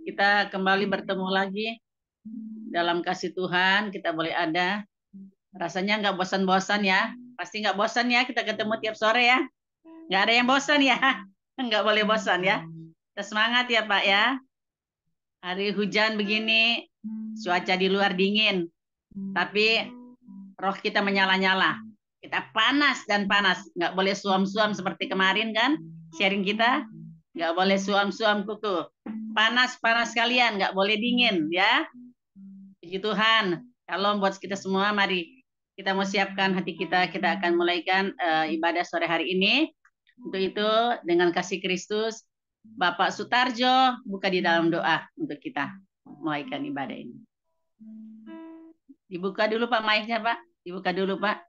Kita kembali bertemu lagi dalam kasih Tuhan. Kita boleh ada. Rasanya nggak bosan-bosan ya. Pasti nggak bosan ya kita ketemu tiap sore ya. Nggak ada yang bosan ya. Nggak boleh bosan ya. Kita semangat ya Pak ya. Hari hujan begini, cuaca di luar dingin. Tapi roh kita menyala-nyala. Kita panas dan panas. Nggak boleh suam-suam seperti kemarin kan. Sharing kita. Nggak boleh suam-suam kuku. Panas-panas kalian. Nggak boleh dingin ya. Puji Tuhan. Kalau buat kita semua, mari kita mau siapkan hati kita. Kita akan mulaikan ibadah sore hari ini. Untuk itu, dengan kasih Kristus, Bapak Sutarjo buka di dalam doa untuk kita mulaikan ibadah ini. Dibuka dulu Pak mic-nya Pak. Dibuka dulu Pak.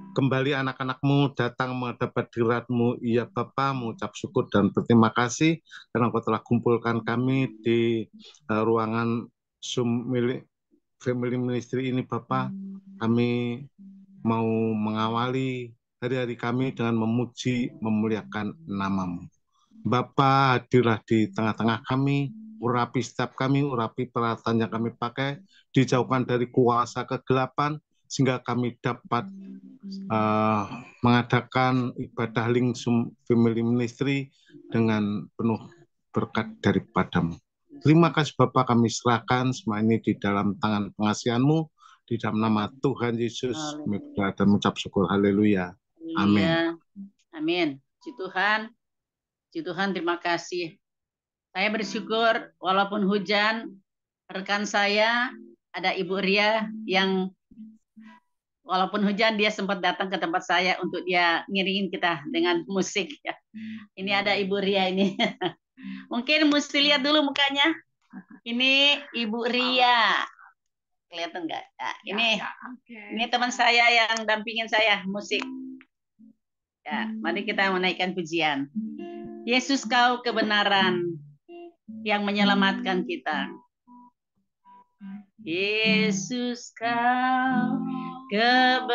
Kembali anak-anakmu datang menghadap hadirat-Mu, ya Bapa, mengucap syukur dan berterima kasih karena Engkau telah kumpulkan kami di ruangan Zoom milik Family Ministry ini Bapa. Kami mau mengawali hari-hari kami dengan memuji, memuliakan nama-Mu. Bapa, hadirlah di tengah-tengah kami, urapi setiap kami, urapi peralatan yang kami pakai, dijauhkan dari kuasa kegelapan, sehingga kami dapat mengadakan ibadah Link Family Ministry dengan penuh berkat daripada-Mu. Terima kasih Bapak, kami serahkan semua ini di dalam tangan pengasihan-Mu, di dalam nama Tuhan Yesus, kami berdoa dan mengucap syukur. Haleluya. Amin. Amin. Puji Tuhan. Puji Tuhan, terima kasih. Saya bersyukur walaupun hujan, rekan saya ada Ibu Ria yang walaupun hujan dia sempat datang ke tempat saya untuk dia ngiringin kita dengan musik ya. Ini ada Ibu Ria ini. Mungkin mesti lihat dulu mukanya. Ini Ibu Ria. Kelihatan nggak? Nah, ini teman saya yang dampingin saya musik. Ya, mari kita menaikkan pujian. Yesus kau kebenaran yang menyelamatkan kita. Yesus kau kebenaran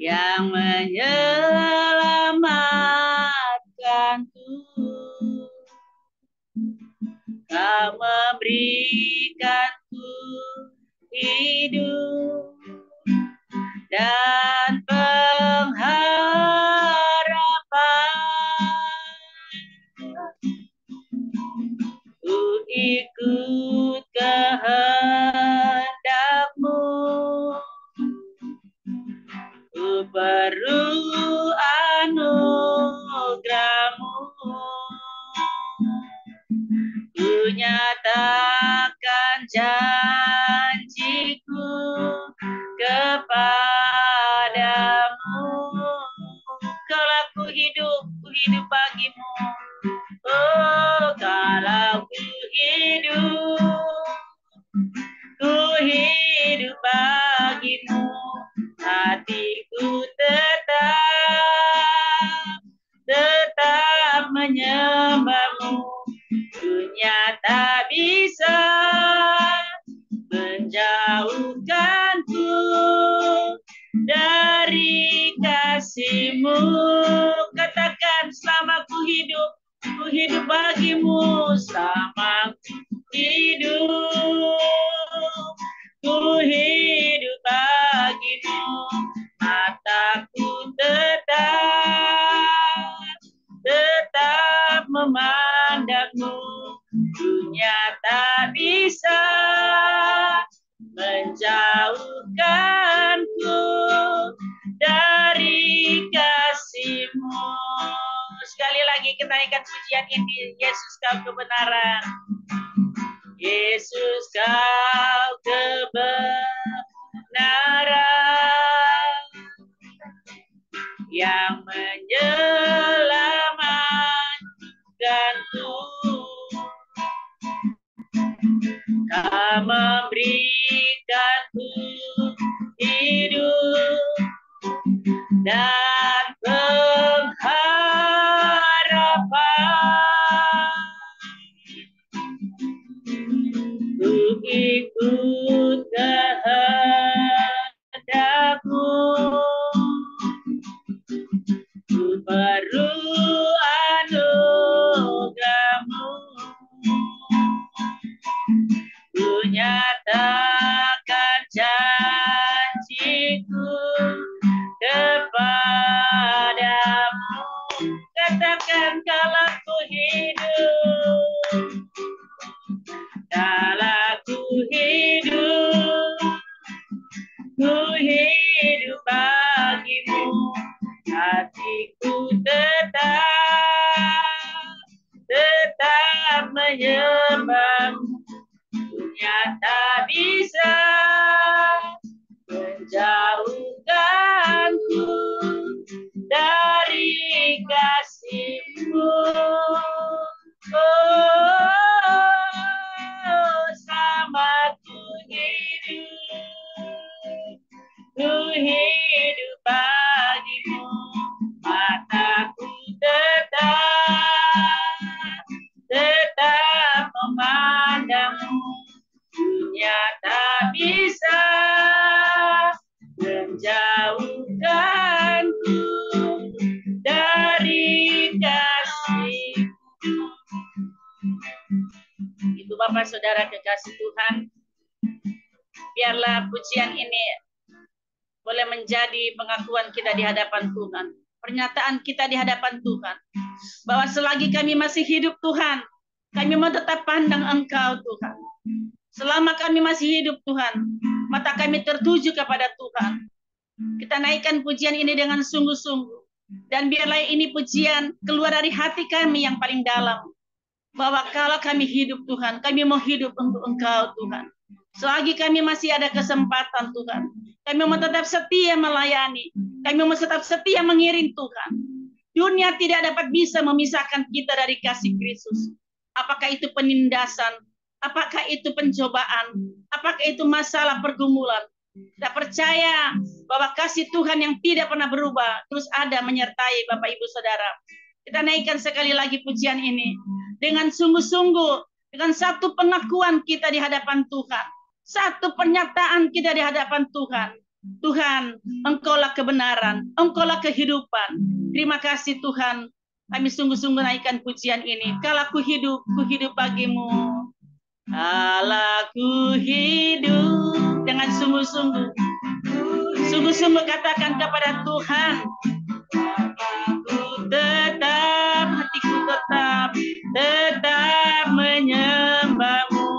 yang menyelamatkanku. Kau memberikanku hidup dan pengharapan. Ku ikut kehendak-Mu, ku perlu anugerah-Mu. Ku nyatakan janjiku kepadamu. Kalau ku hidup bagimu. Oh, kalau ku hidup bagimu. Hatiku tetap menyembah-Mu. Dunia tak bisa menjauhkanku dari kasih-Mu. Katakan, selama ku hidup bagimu. Selama ku hidup bagimu. Mataku tetap memandang-Mu. Dunia tak bisa menjauhkanku dari kasih-Mu. Sekali lagi kita naikkan pujian ini. Yesus kau kebenaran. Yesus kau kebenaran yang menyelamatkanku. Kau memberikanku hidup dan pengharapan. Ku ikut kehendak-Mu, bagimu, hatiku tetap menyembahmu. Dunia tak bisa menjauhkanku dari kasih-Mu. Oh, sama ku hidup bagimu, mataku tetap memandangmu. Dunia tak bisa menjauhkanku dari kasih. Itu Bapak Saudara kekasih Tuhan, biarlah pujian ini boleh menjadi pengakuan kita di hadapan Tuhan, pernyataan kita di hadapan Tuhan, bahwa selagi kami masih hidup Tuhan, kami mau tetap pandang Engkau Tuhan. Selama kami masih hidup Tuhan, mata kami tertuju kepada Tuhan. Kita naikkan pujian ini dengan sungguh-sungguh, dan biarlah ini pujian keluar dari hati kami yang paling dalam, bahwa kalau kami hidup Tuhan, kami mau hidup untuk Engkau Tuhan. Selagi kami masih ada kesempatan Tuhan, kami mau tetap setia melayani, kami mau tetap setia mengiring Tuhan. Dunia tidak dapat bisa memisahkan kita dari kasih Kristus. Apakah itu penindasan, apakah itu pencobaan, apakah itu masalah pergumulan. Kita percaya bahwa kasih Tuhan yang tidak pernah berubah terus ada menyertai Bapak Ibu Saudara. Kita naikkan sekali lagi pujian ini dengan sungguh-sungguh, dengan satu pengakuan kita di hadapan Tuhan, satu pernyataan kita di hadapan Tuhan. Tuhan, Engkaulah kebenaran, Engkaulah kehidupan. Terima kasih Tuhan. Kami sungguh-sungguh naikkan pujian ini. Kalau ku hidup bagimu. Kalau ku hidup dengan sungguh-sungguh. Sungguh-sungguh katakan kepada Tuhan. Hatiku tetap menyembahmu.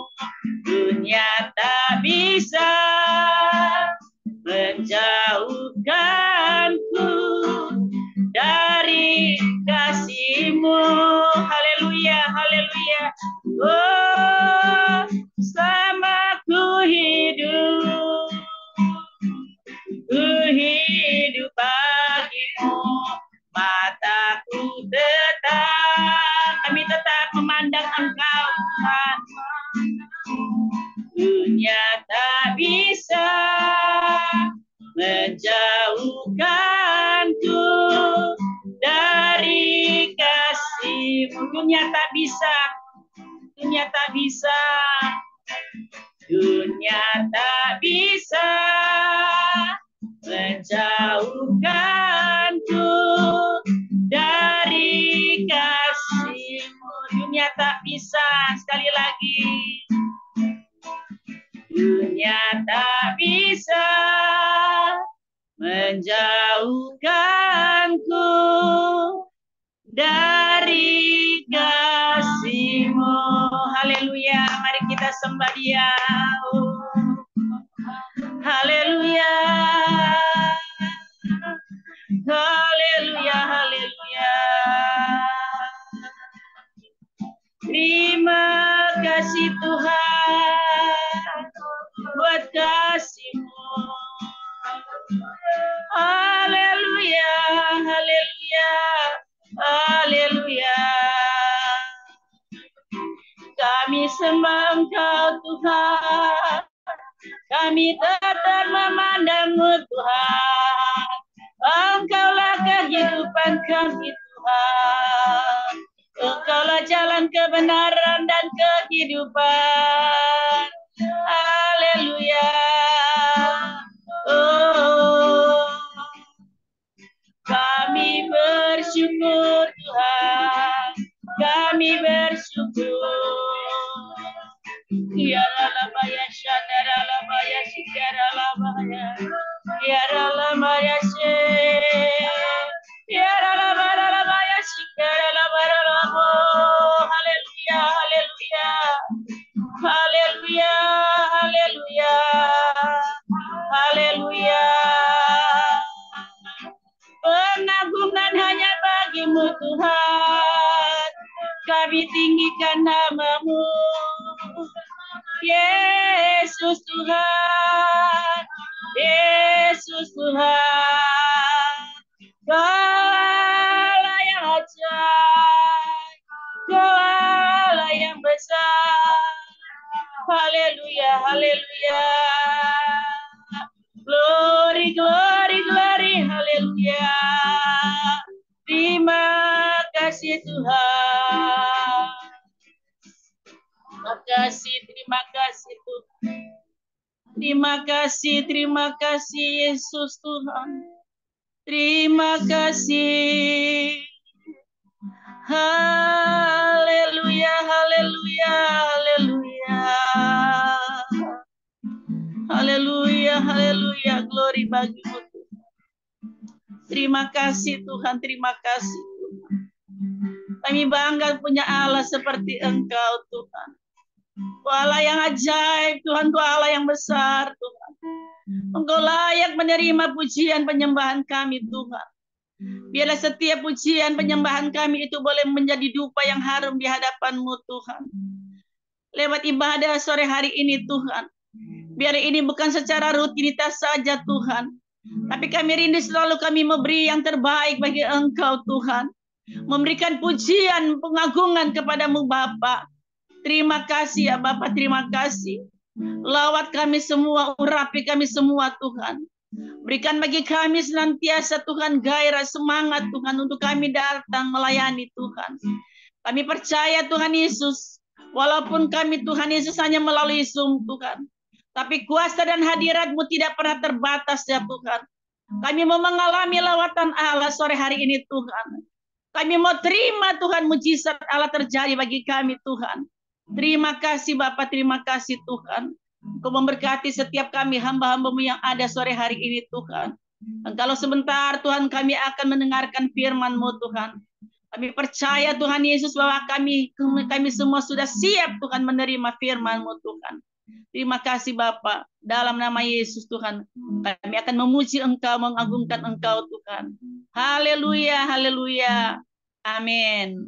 Dunia tak bisa menjauhkanku dari kasih-Mu. Haleluya, haleluya. Oh, selama ku hidup bagimu, mataku kami tetap memandang Engkau Tuhan. Dunia tak bisa menjauhkanku dari kasih-Mu. Dunia tak bisa, dunia tak bisa, dunia tak bisa menjauhkanku dari kasih-Mu. Dunia tak bisa, sekali lagi. Dunia tak bisa menjauhkanku dari kasih-Mu. Haleluya, mari kita sembah Dia. Haleluya, haleluya, haleluya. Terima kasih Tuhan buat kasih-Mu. Haleluya, haleluya, haleluya. Kami sembah Engkau Tuhan, kami tetap memandang-Mu Tuhan. Engkaulah kehidupan kami Tuhan. Engkaulah jalan kebenaran dan kehidupan. Haleluya. Oh, kami bersyukur Tuhan, kami bersyukur. Ya Rabaya Shandara Rabaya Sikara Rabaya, Ya Rabaya She, Ya Rabaya Sikara Rabaya. Haleluya, haleluya, haleluya, haleluya, haleluya. Tuhan, kami tinggikan nama-Mu. Yesus Tuhan, Yesus Tuhan, Allah yang ajaib, Allah yang besar. Haleluya, haleluya. Glory, glory, glory, haleluya. Terima kasih Tuhan. Terima kasih Tuhan. Terima kasih Yesus Tuhan. Terima kasih. Haleluya, haleluya, haleluya. Haleluya, haleluya. Glory bagi-Mu Tuhan. Terima kasih Tuhan, terima kasih Tuhan. Kami bangga punya Allah seperti Engkau Tuhan. Kau Allah yang ajaib Tuhan, Kau Allah yang besar Tuhan. Engkau layak menerima pujian penyembahan kami Tuhan. Biarlah setiap pujian penyembahan kami itu boleh menjadi dupa yang harum di hadapan-Mu Tuhan. Lewat ibadah sore hari ini Tuhan. Biar ini bukan secara rutinitas saja Tuhan. Tapi kami rindu selalu kami memberi yang terbaik bagi Engkau Tuhan. Memberikan pujian, pengagungan kepadamu Bapa. Terima kasih ya Bapa, terima kasih. Lawat kami semua, urapi kami semua Tuhan. Berikan bagi kami senantiasa Tuhan gairah, semangat Tuhan untuk kami datang melayani Tuhan. Kami percaya Tuhan Yesus, walaupun kami Tuhan Yesus hanya melalui Zoom Tuhan, tapi kuasa dan hadirat-Mu tidak pernah terbatas ya Tuhan. Kami mau mengalami lawatan Allah sore hari ini Tuhan. Kami mau terima Tuhan mujizat Allah terjadi bagi kami Tuhan. Terima kasih Bapak, terima kasih Tuhan. Kau memberkati setiap kami hamba-hamba-Mu yang ada sore hari ini Tuhan. Dan kalau sebentar Tuhan kami akan mendengarkan firman-Mu Tuhan. Kami percaya Tuhan Yesus bahwa kami semua sudah siap Tuhan menerima firman-Mu Tuhan. Terima kasih Bapa. Dalam nama Yesus Tuhan, kami akan memuji Engkau, mengagungkan Engkau Tuhan. Haleluya, haleluya. Amin.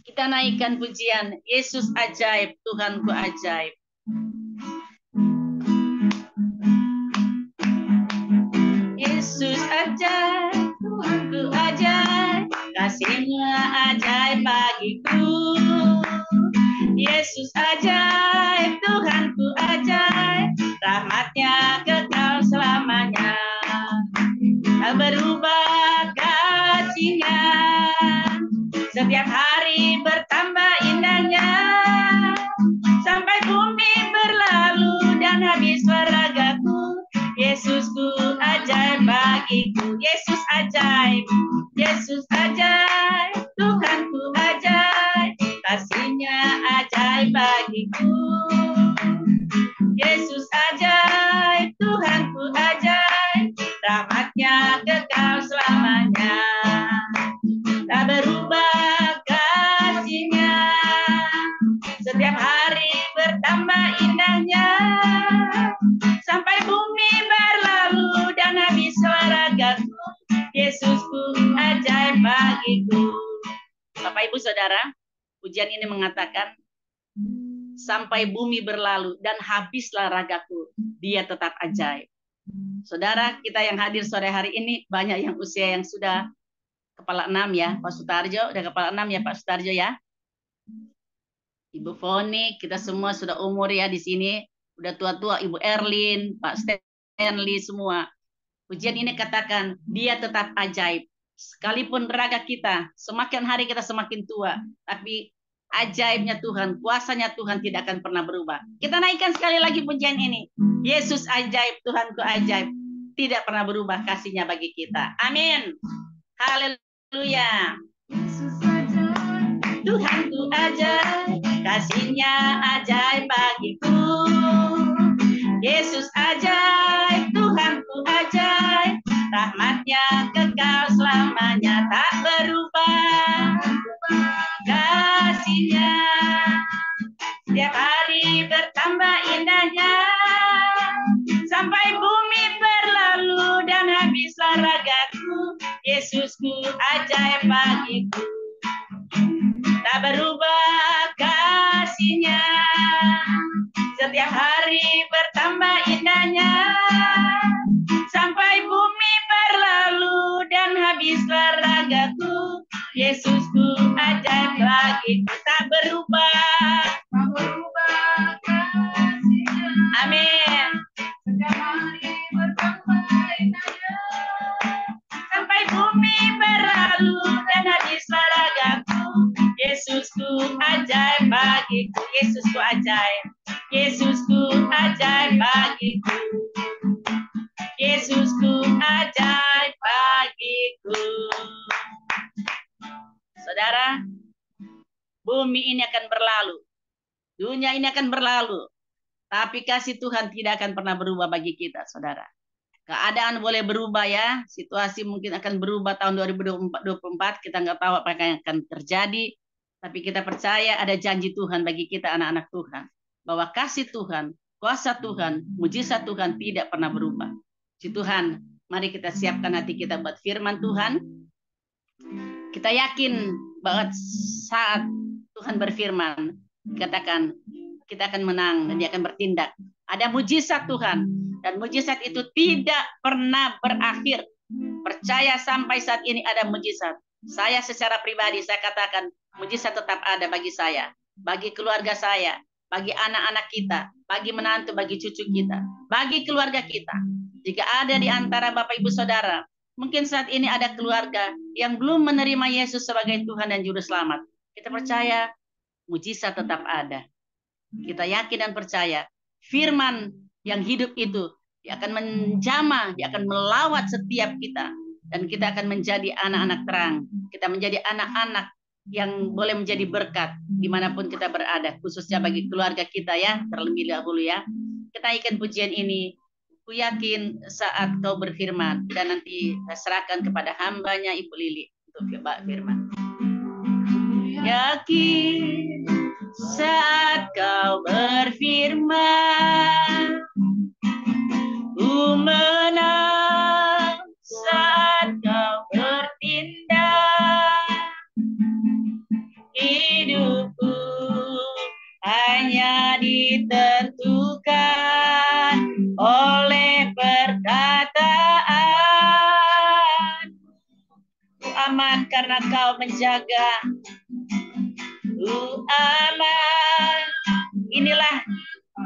Kita naikkan pujian. Yesus ajaib, Tuhanku ajaib. Yesus ajaib, Tuhanku ajaib, kasih-Nya ajaib bagiku. Yesus ajaib, Tuhanku ajaib, rahmat-Nya kekal selamanya. Tak berubah kasih-Nya, setiap hari bertambah indahnya, sampai bumi berlalu dan habis waragaku. Yesusku ajaib bagiku. Yesus ajaib, Yesus ajaib, Tuhanku ajaib, kasih-Nya ajaib bagiku. Yesus ajaib, Tuhanku ajaib, rahmat-Nya kekal selamanya. Tak berubah kasih-Nya, setiap hari bertambah indahnya, sampai bumi berlalu dan habis waragaku. Yesusku ajaib bagiku. Bapak Ibu Saudara, pujian ini mengatakan sampai bumi berlalu dan habislah ragaku, Dia tetap ajaib. Saudara kita yang hadir sore hari ini banyak yang usia yang sudah kepala 6 ya, Pak Sutarjo udah kepala 6 ya Pak Sutarjo ya. Ibu Foni, kita semua sudah umur ya di sini, udah tua-tua. Ibu Erlin, Pak Stanley semua. Pujian ini katakan Dia tetap ajaib. Sekalipun raga kita semakin hari kita semakin tua, tapi ajaibnya Tuhan, kuasanya Tuhan tidak akan pernah berubah. Kita naikkan sekali lagi pujian ini. Yesus ajaib, Tuhanku ajaib, tidak pernah berubah kasih-Nya bagi kita. Amin. Haleluya. Yesus ajaib, Tuhanku ajaib, kasih-Nya ajaib bagiku. Yesus ajaib, Tuhanku ajaib, rahmat-Nya kekal selamanya. Tak berubah kasih-Nya, setiap hari bertambah indahnya, sampai bumi berlalu dan habislah ragaku. Yesusku ajaib bagiku. Tak berubah kasih-Nya, setiap hari bertambah indahnya, sampai bumi berlalu dan habislah ragaku. Yesusku ajaib bagiku, tak berubah kasih-Nya. Amin. Setiap hari bertambah indahnya, sampai bumi berlalu dan habislah ragaku. Yesusku ajaib bagiku, Yesusku ajaib, Yesusku ajaib bagiku, Yesusku ajaib bagiku. Saudara, bumi ini akan berlalu, dunia ini akan berlalu, tapi kasih Tuhan tidak akan pernah berubah bagi kita, saudara. Keadaan boleh berubah ya, situasi mungkin akan berubah tahun 2024, kita nggak tahu apa yang akan terjadi, tapi kita percaya ada janji Tuhan bagi kita anak-anak Tuhan, bahwa kasih Tuhan, kuasa Tuhan, mujizat Tuhan tidak pernah berubah. Si Tuhan, mari kita siapkan hati kita buat firman Tuhan. Kita yakin bahwa saat Tuhan berfirman, katakan kita akan menang dan Dia akan bertindak. Ada mujizat Tuhan, dan mujizat itu tidak pernah berakhir. Percaya sampai saat ini ada mujizat. Saya secara pribadi, saya katakan mujizat tetap ada bagi saya, bagi keluarga saya, bagi anak-anak kita, bagi menantu, bagi cucu kita, bagi keluarga kita. Jika ada di antara Bapak Ibu Saudara, mungkin saat ini ada keluarga yang belum menerima Yesus sebagai Tuhan dan Juru Selamat, kita percaya mujizat tetap ada. Kita yakin dan percaya firman yang hidup itu, Dia akan menjamah, Dia akan melawat setiap kita, dan kita akan menjadi anak-anak terang. Kita menjadi anak-anak yang boleh menjadi berkat dimanapun kita berada, khususnya bagi keluarga kita ya, terlebih dahulu ya. Kita ikan pujian ini, ku yakin saat kau berfirman, dan nanti saya serahkan kepada hambanya Ibu Lili untuk firman. Yakin saat kau berfirman, ku menang saat kau bertindak. Hidupku hanya ditentukan oleh perkataan. Ku aman karena kau menjaga. Ku aman. Inilah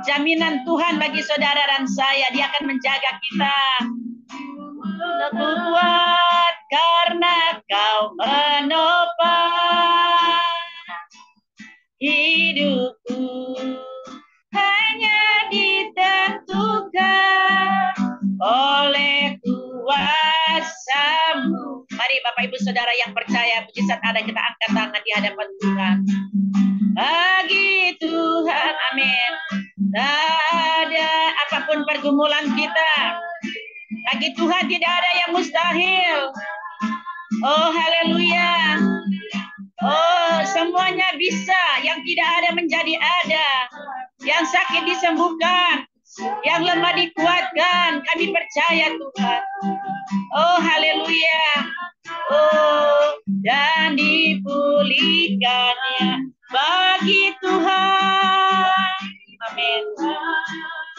jaminan Tuhan bagi saudara dan saya. Dia akan menjaga kita. Kuat karena kau menopang hidupku, hanya ditentukan oleh kuasa-Mu. Mari Bapak Ibu Saudara yang percaya mujizat ada, kita angkat tangan di hadapan Tuhan. Bagi Tuhan, amin. Tak ada apapun pergumulan kita, bagi Tuhan tidak ada yang mustahil. Oh haleluya. Oh semuanya bisa, yang tidak ada menjadi ada, yang sakit disembuhkan, yang lemah dikuatkan. Kami percaya Tuhan. Oh haleluya. Oh dan dipulihkannya bagi Tuhan. Amin.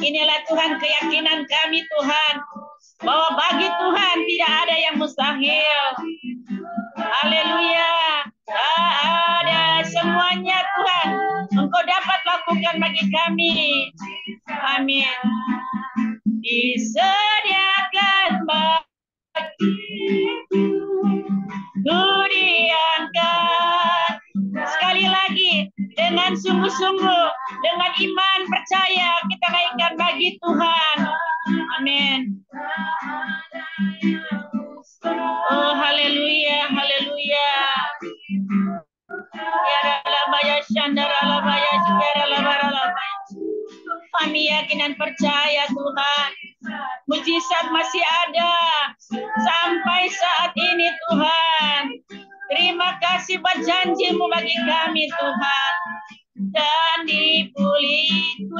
Inilah Tuhan keyakinan kami Tuhan, bahwa bagi Tuhan tidak ada yang mustahil. Haleluya. Tak ada, semuanya Tuhan Engkau dapat lakukan bagi kami. Amin. Disediakan bagiku, ku diangkat. Sekali lagi, dengan sungguh-sungguh, dengan iman percaya, kita naikkan bagi Tuhan. Amin. Oh haleluya, haleluya. Kami yakin dan percaya Tuhan, mujizat masih ada sampai saat ini Tuhan. Terima kasih buat janji-Mu bagi kami Tuhan. Dan ku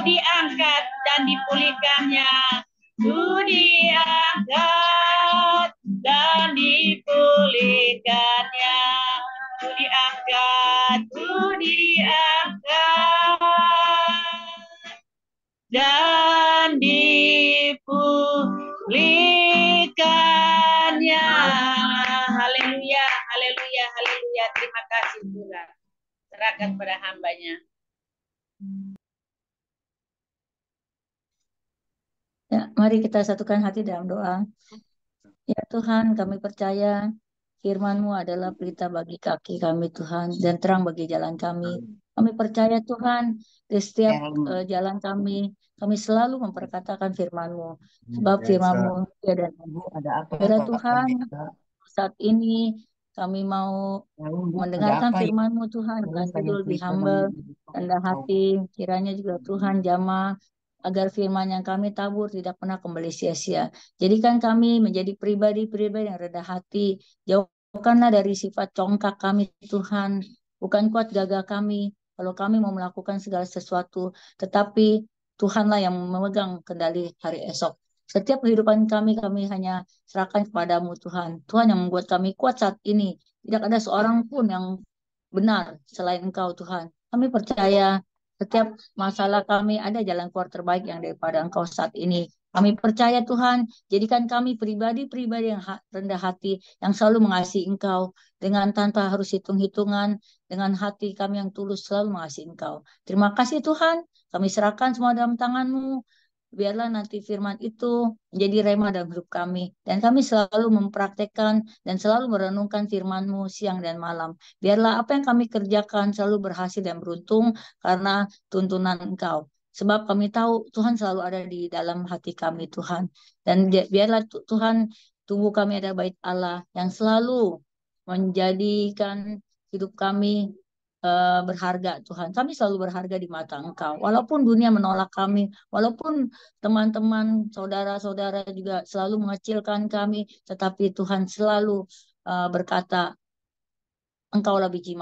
diangkat dan dipulihkannya. Ku diangkat dan dipulihkannya. dipulihkannya, ku diangkat, dan dipulihkannya. Haleluya, haleluya, haleluya. Terima kasih Tuhan. Serahkan pada hambanya. Ya, mari kita satukan hati dalam doa. Ya Tuhan, kami percaya firman-Mu adalah pelita bagi kaki kami Tuhan, dan terang bagi jalan kami. Kami percaya Tuhan, di setiap jalan kami selalu memperkatakan firman-Mu. Sebab firman-Mu ya dan ya Tuhan, saat ini kami mau mendengarkan firman-Mu Tuhan, kasih dulu lebih humble, rendah hati, kiranya juga Tuhan jamah, agar firman yang kami tabur tidak pernah kembali sia-sia. Jadikan kami menjadi pribadi-pribadi yang rendah hati. Jauhkanlah dari sifat congkak kami Tuhan. Bukan kuat gagah kami kalau kami mau melakukan segala sesuatu. Tetapi Tuhanlah yang memegang kendali hari esok. Setiap kehidupan kami hanya serahkan kepadamu Tuhan. Tuhan yang membuat kami kuat saat ini. Tidak ada seorang pun yang benar selain Engkau Tuhan. Kami percaya setiap masalah kami ada jalan keluar terbaik yang daripada Engkau saat ini. Kami percaya Tuhan, jadikan kami pribadi-pribadi yang rendah hati, yang selalu mengasihi Engkau, dengan tanpa harus hitung-hitungan, dengan hati kami yang tulus selalu mengasihi Engkau. Terima kasih Tuhan, kami serahkan semua dalam tangan-Mu. Biarlah nanti firman itu menjadi rema dalam hidup kami. Dan kami selalu mempraktekkan dan selalu merenungkan firman-Mu siang dan malam. Biarlah apa yang kami kerjakan selalu berhasil dan beruntung karena tuntunan Engkau. Sebab kami tahu Tuhan selalu ada di dalam hati kami Tuhan. Dan biarlah Tuhan tubuh kami ada bait Allah yang selalu menjadikan hidup kami berharga Tuhan. Kami selalu berharga di mata Engkau. Walaupun dunia menolak kami, walaupun teman-teman, saudara-saudara juga selalu mengecilkan kami, tetapi Tuhan selalu berkata, Engkaulah biji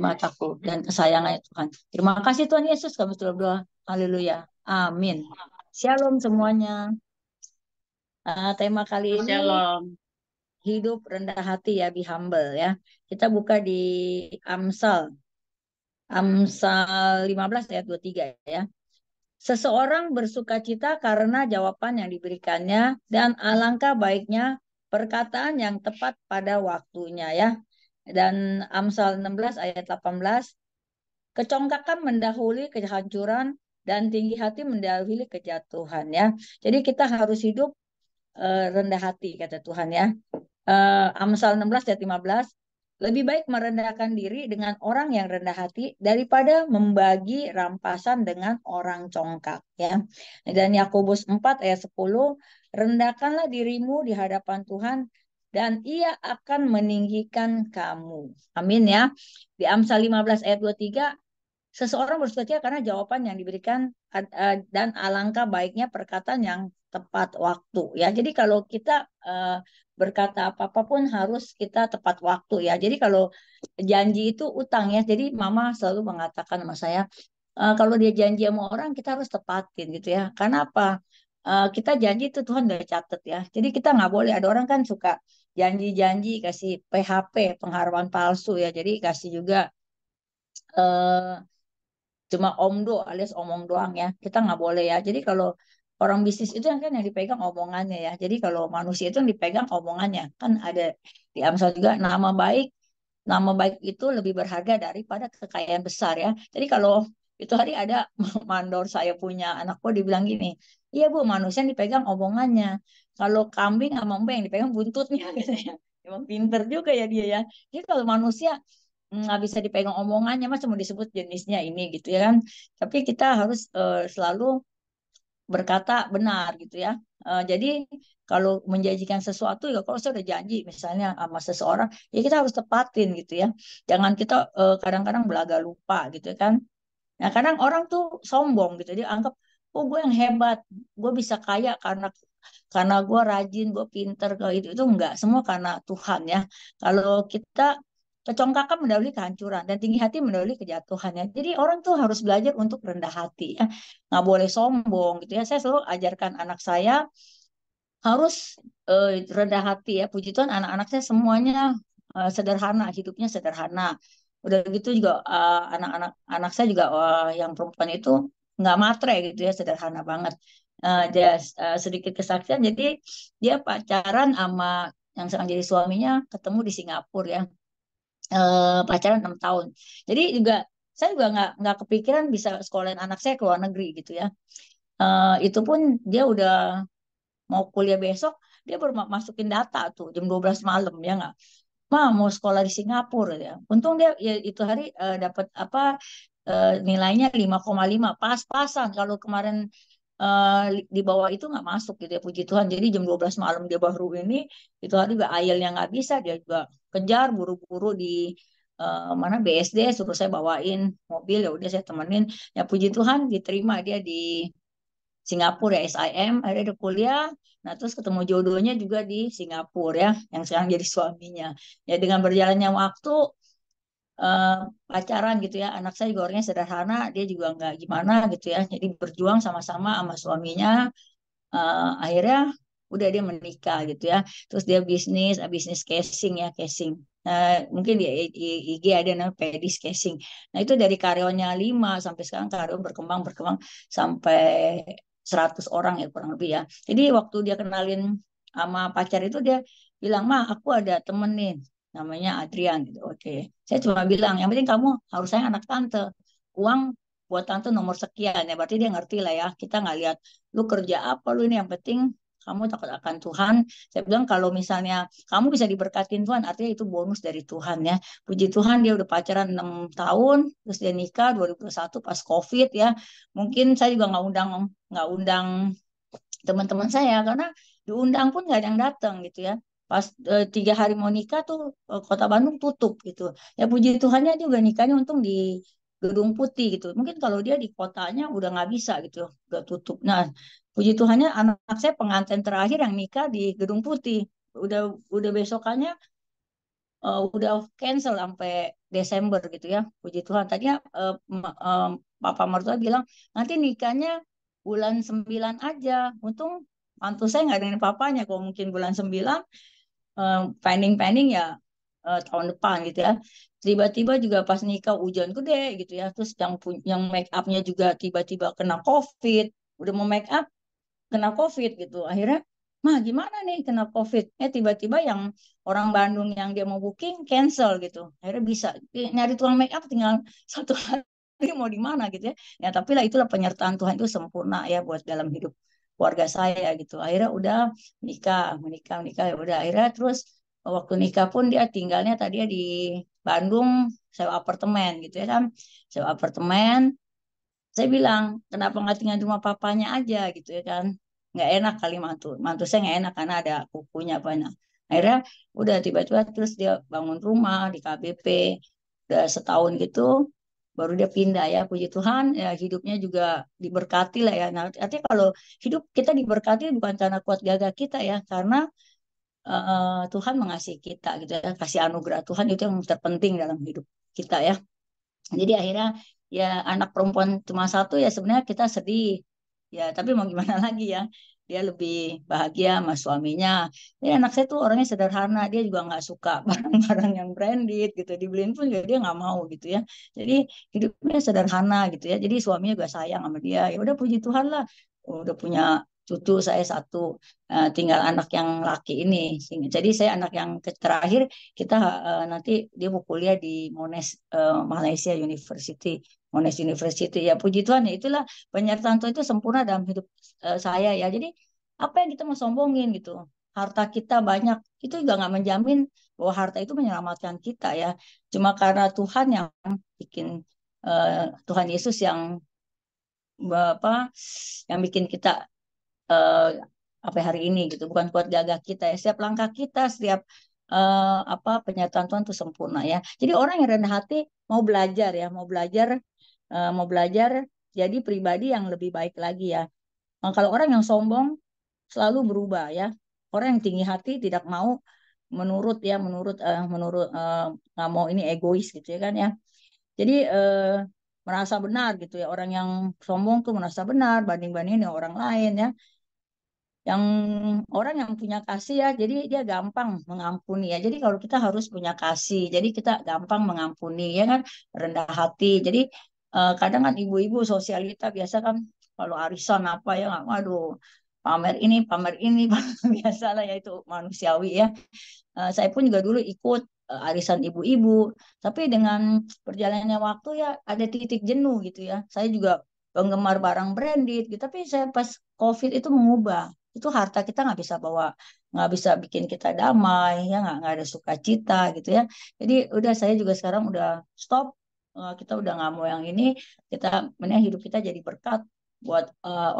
mataku dan kesayangannya Tuhan. Terima kasih Tuhan Yesus, kami sudah berdoa. Haleluya. Amin. Shalom semuanya. Tema kali ini Shalom. hidup rendah hati ya, be humble ya. Kita buka di Amsal 15 ayat 23 ya. Seseorang bersukacita karena jawaban yang diberikannya dan alangkah baiknya perkataan yang tepat pada waktunya ya. Dan Amsal 16 ayat 18, kecongkakan mendahului kehancuran dan tinggi hati mendahului kejatuhan ya. Jadi kita harus hidup rendah hati kata Tuhan ya. Amsal 16 ayat 15, lebih baik merendahkan diri dengan orang yang rendah hati daripada membagi rampasan dengan orang congkak ya. Dan Yakobus 4 ayat 10, rendahkanlah dirimu di hadapan Tuhan dan Ia akan meninggikan kamu. Amin ya. Di Amsal 15 ayat 23, seseorang bersukacita karena jawaban yang diberikan dan alangkah baiknya perkataan yang tepat waktu ya. Jadi kalau kita berkata apa-apa pun harus kita tepat waktu ya. Jadi kalau janji itu utang ya. Jadi mama selalu mengatakan sama saya, kalau dia janji sama orang kita harus tepatin gitu ya. Karena apa? Kita janji itu Tuhan udah catat ya. Jadi kita nggak boleh, ada orang kan suka janji-janji kasih PHP, pengharapan palsu ya. Jadi kasih juga cuma omdo alias omong doang ya. Kita nggak boleh ya. Jadi kalau orang bisnis itu kan yang dipegang omongannya ya. Jadi kalau manusia itu yang dipegang omongannya. Kan ada di Amsal juga, nama baik itu lebih berharga daripada kekayaan besar ya. Jadi kalau itu hari ada mandor saya punya anakku dibilang gini, iya Bu, manusia yang dipegang omongannya. Kalau kambing sama mbak yang dipegang buntutnya katanya. Emang pinter juga ya dia ya. Jadi kalau manusia nggak bisa dipegang omongannya, mas mau disebut jenisnya ini gitu ya kan. Tapi kita harus selalu berkata benar gitu ya. Jadi kalau menjanjikan sesuatu ya, kalau saya udah janji misalnya sama seseorang ya kita harus tepatin gitu ya. Jangan kita kadang-kadang belaga lupa gitu kan. Nah kadang orang tuh sombong gitu, dia anggap oh gue yang hebat, gue bisa kaya karena gue rajin, gue pinter, kalau itu enggak, semua karena Tuhan ya. Kalau kita kecongkakan mendahului kehancuran dan tinggi hati mendahului kejatuhan ya. Jadi orang tuh harus belajar untuk rendah hati ya, nggak boleh sombong gitu ya. Saya selalu ajarkan anak saya harus rendah hati ya. Puji Tuhan anak-anak saya semuanya sederhana, hidupnya sederhana. Udah gitu juga anak-anak saya juga yang perempuan itu nggak matre gitu ya, sederhana banget. Sedikit kesaksian, jadi dia pacaran sama yang sekarang jadi suaminya, ketemu di Singapura ya. Pacaran 6 tahun. Jadi juga saya juga nggak kepikiran bisa sekolahin anak saya ke luar negeri gitu ya. Itu pun dia udah mau kuliah besok, dia baru masukin data tuh jam 12 malam ya nggak. Mau sekolah di Singapura ya. Untung dia ya, itu hari dapat apa nilainya 5,5 pas-pasan. Kalau kemarin di bawah itu nggak masuk gitu ya, puji Tuhan. Jadi jam 12 malam dia baru ini, itu hari juga IELTS yang nggak bisa, dia juga kejar buru-buru di mana BSD, suruh saya bawain mobil, ya udah saya temenin. Ya puji Tuhan diterima dia di Singapura ya, SIM, akhirnya dia kuliah. Nah, terus ketemu jodohnya juga di Singapura ya, yang sekarang jadi suaminya. Ya dengan berjalannya waktu eh, pacaran gitu ya, anak saya juga orangnya sederhana, dia juga nggak gimana gitu ya. Jadi berjuang sama-sama sama suaminya, akhirnya udah dia menikah gitu ya. Terus dia bisnis casing ya, casing. Mungkin di IG ada namanya Pedis Casing. Nah, itu dari karyawannya 5 sampai sekarang karyawan berkembang berkembang sampai 100 orang ya kurang lebih ya. Jadi waktu dia kenalin sama pacar itu, dia bilang, "Ma, aku ada temen nih namanya Adrian gitu." Oke. Saya cuma bilang, "Yang penting kamu harus sayang anak tante. Uang buat tante nomor sekian." Ya berarti dia ngerti lah ya. Kita nggak lihat lu kerja apa lu, ini yang penting kamu takut akan Tuhan. Saya bilang kalau misalnya kamu bisa diberkatin Tuhan, artinya itu bonus dari Tuhan ya. Puji Tuhan dia udah pacaran 6 tahun, terus dia nikah 2021 pas COVID ya. Mungkin saya juga nggak undang teman-teman saya, karena diundang pun nggak ada yang datang gitu ya. Pas 3 hari mau nikah tuh Kota Bandung tutup gitu. Ya puji Tuhannya juga nikahnya untung di Gedung Putih gitu. Mungkin kalau dia di kotanya udah nggak bisa gitu, udah tutup. Nah, puji Tuhannya anak saya pengantin terakhir yang nikah di Gedung Putih. Udah besokannya udah cancel sampai Desember gitu ya. Puji Tuhan. Tadinya Papa mertua bilang nanti nikahnya bulan 9 aja. Untung mantu saya nggak dengan papanya. Kalau mungkin bulan 9, pending-pending ya tahun depan gitu ya. Tiba-tiba juga pas nikah hujan gede gitu ya. Terus yang make upnya juga tiba-tiba kena COVID. Udah mau make up kena COVID gitu. Akhirnya, "Mah gimana nih kena COVID?" Tiba-tiba yang orang Bandung yang dia mau booking cancel gitu. Akhirnya bisa nyari tukang make up tinggal 1 hari mau di mana gitu ya. Ya tapi lah itulah penyertaan Tuhan itu sempurna ya buat dalam hidup keluarga saya gitu. Akhirnya udah menikah ya udah. Akhirnya terus waktu nikah pun dia tinggalnya tadi di Bandung, sewa apartemen gitu ya kan. Sewa apartemen, saya bilang, "Kenapa nggak tinggal di rumah papanya aja gitu ya kan?" Nggak enak kali mantu saya nggak enak karena ada kukunya banyak. Akhirnya udah tiba-tiba terus dia bangun rumah di KBP, udah setahun gitu baru dia pindah ya. Puji Tuhan ya, hidupnya juga diberkati lah ya. Nah, artinya kalau hidup kita diberkati bukan karena kuat gagah kita ya, karena Tuhan mengasihi kita gitu ya. Kasih anugerah Tuhan itu yang terpenting dalam hidup kita ya. Jadi akhirnya ya anak perempuan cuma satu, ya sebenarnya kita sedih. Ya tapi mau gimana lagi ya. Dia lebih bahagia sama suaminya. Jadi anak saya tuh orangnya sederhana. Dia juga nggak suka barang-barang yang branded gitu. Dibeliin pun juga dia nggak mau gitu ya. Jadi hidupnya sederhana gitu ya. Jadi suaminya juga sayang sama dia. Ya udah puji Tuhan lah. Udah punya cucu saya satu. Tinggal anak yang laki ini. Jadi saya anak yang terakhir. Kita nanti dia mau kuliah di Malaysia University, Monash University. Ya puji Tuhan ya, itulah penyertaan Tuhan itu sempurna dalam hidup saya ya. Jadi apa yang kita mau sombongin gitu, harta kita banyak itu juga nggak menjamin bahwa harta itu menyelamatkan kita ya. Cuma karena Tuhan yang bikin, Tuhan Yesus yang apa yang bikin kita eh, apa hari ini gitu, bukan kuat gagah kita ya. Setiap langkah kita, setiap apa penyataan Tuhan itu sempurna ya. Jadi orang yang rendah hati mau belajar ya, mau belajar jadi pribadi yang lebih baik lagi ya. Kalau orang yang sombong selalu berubah ya. Orang yang tinggi hati tidak mau menurut ya, menurut nggak mau ini egois gitu ya kan ya. Jadi merasa benar gitu ya. Orang yang sombong tuh merasa benar banding-bandingin dengan orang lain ya. yang orang yang punya kasih ya, jadi dia gampang mengampuni ya. Jadi kalau kita harus punya kasih, jadi kita gampang mengampuni ya kan, rendah hati. Jadi kadang kan ibu-ibu sosialita biasa kan kalau arisan apa ya, waduh pamer ini, biasa lah ya itu manusiawi ya. Saya pun juga dulu ikut arisan ibu-ibu, tapi dengan berjalannya waktu ya ada titik jenuh gitu ya. Saya juga penggemar barang branded gitu, tapi saya pas COVID itu mengubah. Itu harta kita nggak bisa bawa, nggak bisa bikin kita damai, ya nggak ada sukacita gitu ya. Jadi udah saya juga sekarang udah stop. Kita udah nggak mau yang ini. Kita mending hidup kita jadi berkat buat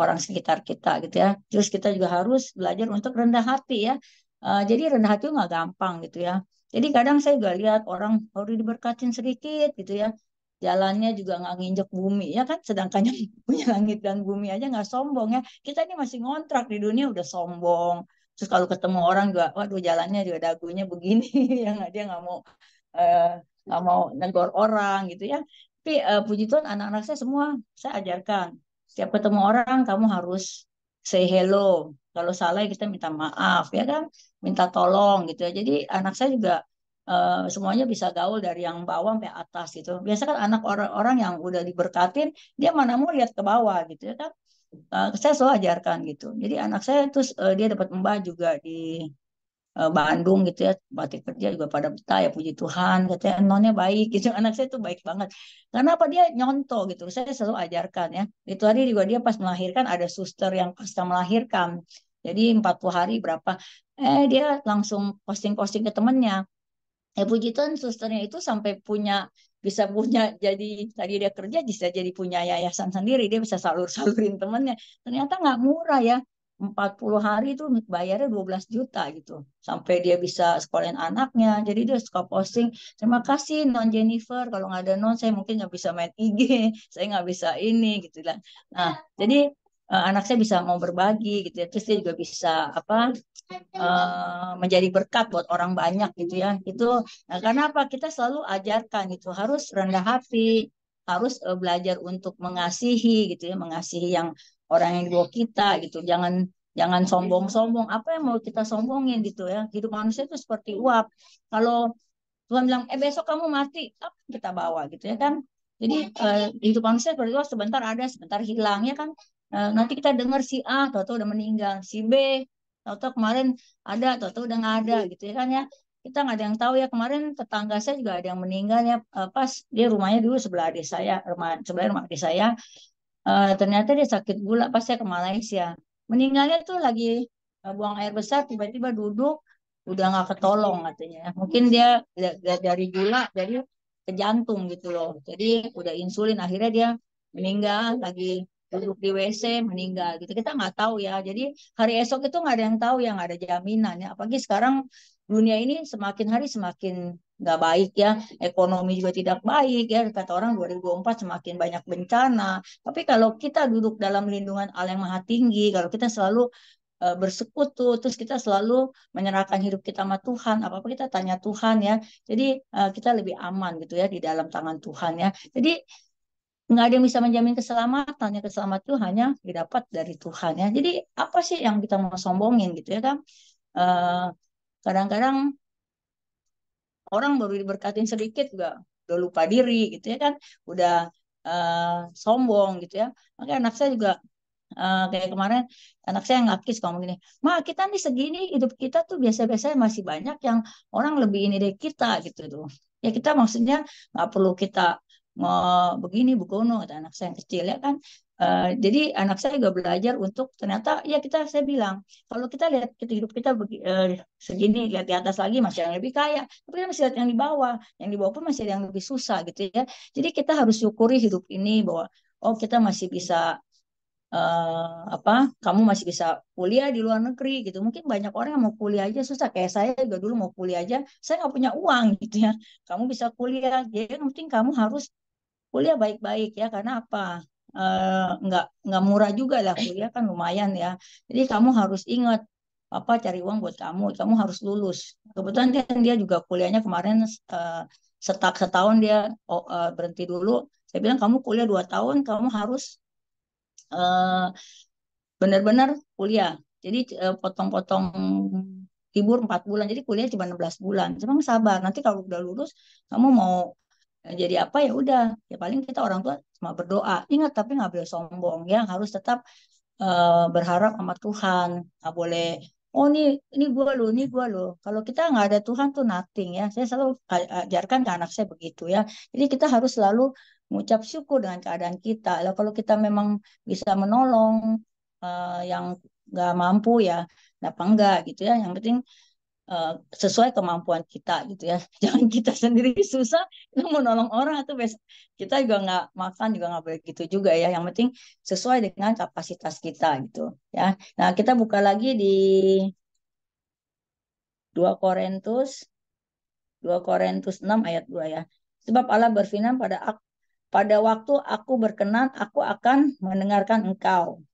orang sekitar kita gitu ya. Terus kita juga harus belajar untuk rendah hati ya. Jadi rendah hati nggak gampang gitu ya. Jadi kadang saya juga lihat orang baru diberkatin sedikit gitu ya, jalannya juga nggak nginjek bumi ya kan, sedangkan yang punya langit dan bumi aja nggak sombong ya. Kita ini masih ngontrak di dunia udah sombong. Terus kalau ketemu orang juga, waduh jalannya juga dagunya begini, yang dia eh, nggak mau negor orang gitu ya. Tapi puji Tuhan anak-anak saya semua saya ajarkan. Setiap ketemu orang kamu harus say hello. Kalau salah ya kita minta maaf ya kan, minta tolong gitu ya. Jadi anak saya juga semuanya bisa gaul dari yang bawah sampai atas gitu. Biasa kan anak orang-orang yang udah diberkatin, dia mana mau lihat ke bawah gitu ya kan. Saya selalu ajarkan gitu. Jadi anak saya terus dia dapat mbah juga di Bandung gitu ya, batik kerja juga pada betah ya puji Tuhan, katanya nonnya baik gitu. Anak saya tuh baik banget karena apa, dia nyontoh gitu. Saya selalu ajarkan ya, itu hari juga dia pas melahirkan ada suster yang pasca melahirkan, jadi 40 hari berapa dia langsung posting-posting ke temennya. Puji Tuhan susternya itu sampai bisa punya, jadi tadi dia kerja bisa jadi punya yayasan sendiri, dia bisa salur-salurin temennya. Ternyata nggak murah ya, 40 hari itu bayarnya 12 juta gitu. Sampai dia bisa sekolahin anaknya. Jadi dia suka posting, terima kasih Non Jennifer, kalau nggak ada Non saya mungkin nggak bisa main IG, saya nggak bisa ini gitu lah. Nah, jadi anak saya bisa mau berbagi gitu ya. Terus dia juga bisa apa, menjadi berkat buat orang banyak gitu ya. Itu karena apa, kita selalu ajarkan gitu harus rendah hati, harus belajar untuk mengasihi gitu ya, mengasihi yang orang yang di bawah kita gitu. Jangan jangan sombong-sombong, apa yang mau kita sombongin gitu ya. Hidup manusia itu seperti uap, kalau Tuhan bilang besok kamu mati, apa kita bawa gitu ya kan. Jadi hidup manusia seperti itu, sebentar ada sebentar hilang ya kan. Nanti kita dengar si A tahu-tahu udah meninggal, si B tahu-tahu kemarin ada, tahu-tahu udah nggak ada gitu ya kan ya. Kita nggak ada yang tahu ya, kemarin tetangga saya juga ada yang meninggal ya, pas dia rumahnya dulu sebelah adik saya, rumah adik saya. Ternyata dia sakit gula pas saya ke Malaysia. Meninggalnya tuh lagi buang air besar, tiba-tiba duduk, udah nggak ketolong katanya. Mungkin dia dari gula, dari ke jantung gitu loh. Jadi udah insulin, akhirnya dia meninggal lagi duduk di WC meninggal gitu. Kita nggak tahu ya. Jadi hari esok itu nggak ada yang tahu, yang nggak ada jaminan ya. Apalagi sekarang dunia ini semakin hari semakin nggak baik ya, ekonomi juga tidak baik ya, kata orang 2024 semakin banyak bencana. Tapi kalau kita duduk dalam lindungan Allah yang Maha Tinggi, kalau kita selalu bersekutu, terus kita selalu menyerahkan hidup kita sama Tuhan, apa-apa kita tanya Tuhan ya. Jadi kita lebih aman gitu ya di dalam tangan Tuhan ya. Jadi nggak ada yang bisa menjamin keselamatan ya, keselamatan itu hanya didapat dari Tuhan ya. Jadi apa sih yang kita mau sombongin gitu ya kan. Eh, Kadang-kadang orang baru diberkatin sedikit juga udah lupa diri gitu ya kan, udah sombong gitu ya. Makanya anak saya juga kayak kemarin anak saya ngakis ngomong gini, ma kita nih segini hidup kita tuh biasa-biasa masih banyak yang orang lebih ini dari kita gitu tuh. Ya kita maksudnya nggak perlu kita begini begono, kata anak saya yang kecil ya kan. Jadi anak saya juga belajar untuk ternyata ya saya bilang kalau kita lihat kita hidup kita segini, lihat di atas lagi masih ada yang lebih kaya, tapi kita masih lihat yang di bawah pun masih ada yang lebih susah gitu ya. Jadi kita harus syukuri hidup ini bahwa oh kita masih bisa apa, kamu masih bisa kuliah di luar negeri gitu. Mungkin banyak orang yang mau kuliah aja susah, kayak saya juga dulu mau kuliah aja saya nggak punya uang gitu ya. Kamu bisa kuliah, jadi yang penting kamu harus kuliah baik-baik ya, karena apa, nggak murah juga lah kuliah kan, lumayan ya. Jadi kamu harus ingat apa, cari uang buat kamu harus lulus. Kebetulan dia juga kuliahnya kemarin setahun dia berhenti dulu. Saya bilang kamu kuliah 2 tahun, kamu harus eh, benar-benar kuliah. Jadi potong-potong libur 4 bulan. Jadi kuliah cuma 16 bulan. Cuma sabar. Nanti kalau udah lulus, kamu mau jadi apa ya udah. Ya paling kita orang tua cuma berdoa. Ingat tapi nggak boleh sombong ya. Harus tetap berharap sama Tuhan. Nggak boleh, oh ini gue loh, ini gue loh. Kalau kita nggak ada Tuhan tuh nothing ya. Saya selalu ajarkan ke anak saya begitu ya. Jadi kita harus selalu mengucap syukur dengan keadaan kita. Lalu kalau kita memang bisa menolong yang nggak mampu ya, kenapa enggak gitu ya. Yang penting eh, sesuai kemampuan kita gitu ya. Jangan kita sendiri susah kita mau nolong orang atau besok kita juga nggak makan juga nggak boleh gitu juga ya. Yang penting sesuai dengan kapasitas kita gitu ya. Nah kita buka lagi di 2 Korintus 6 ayat 2 ya. Sebab Allah berfirman pada waktu aku berkenan aku akan mendengarkan engkau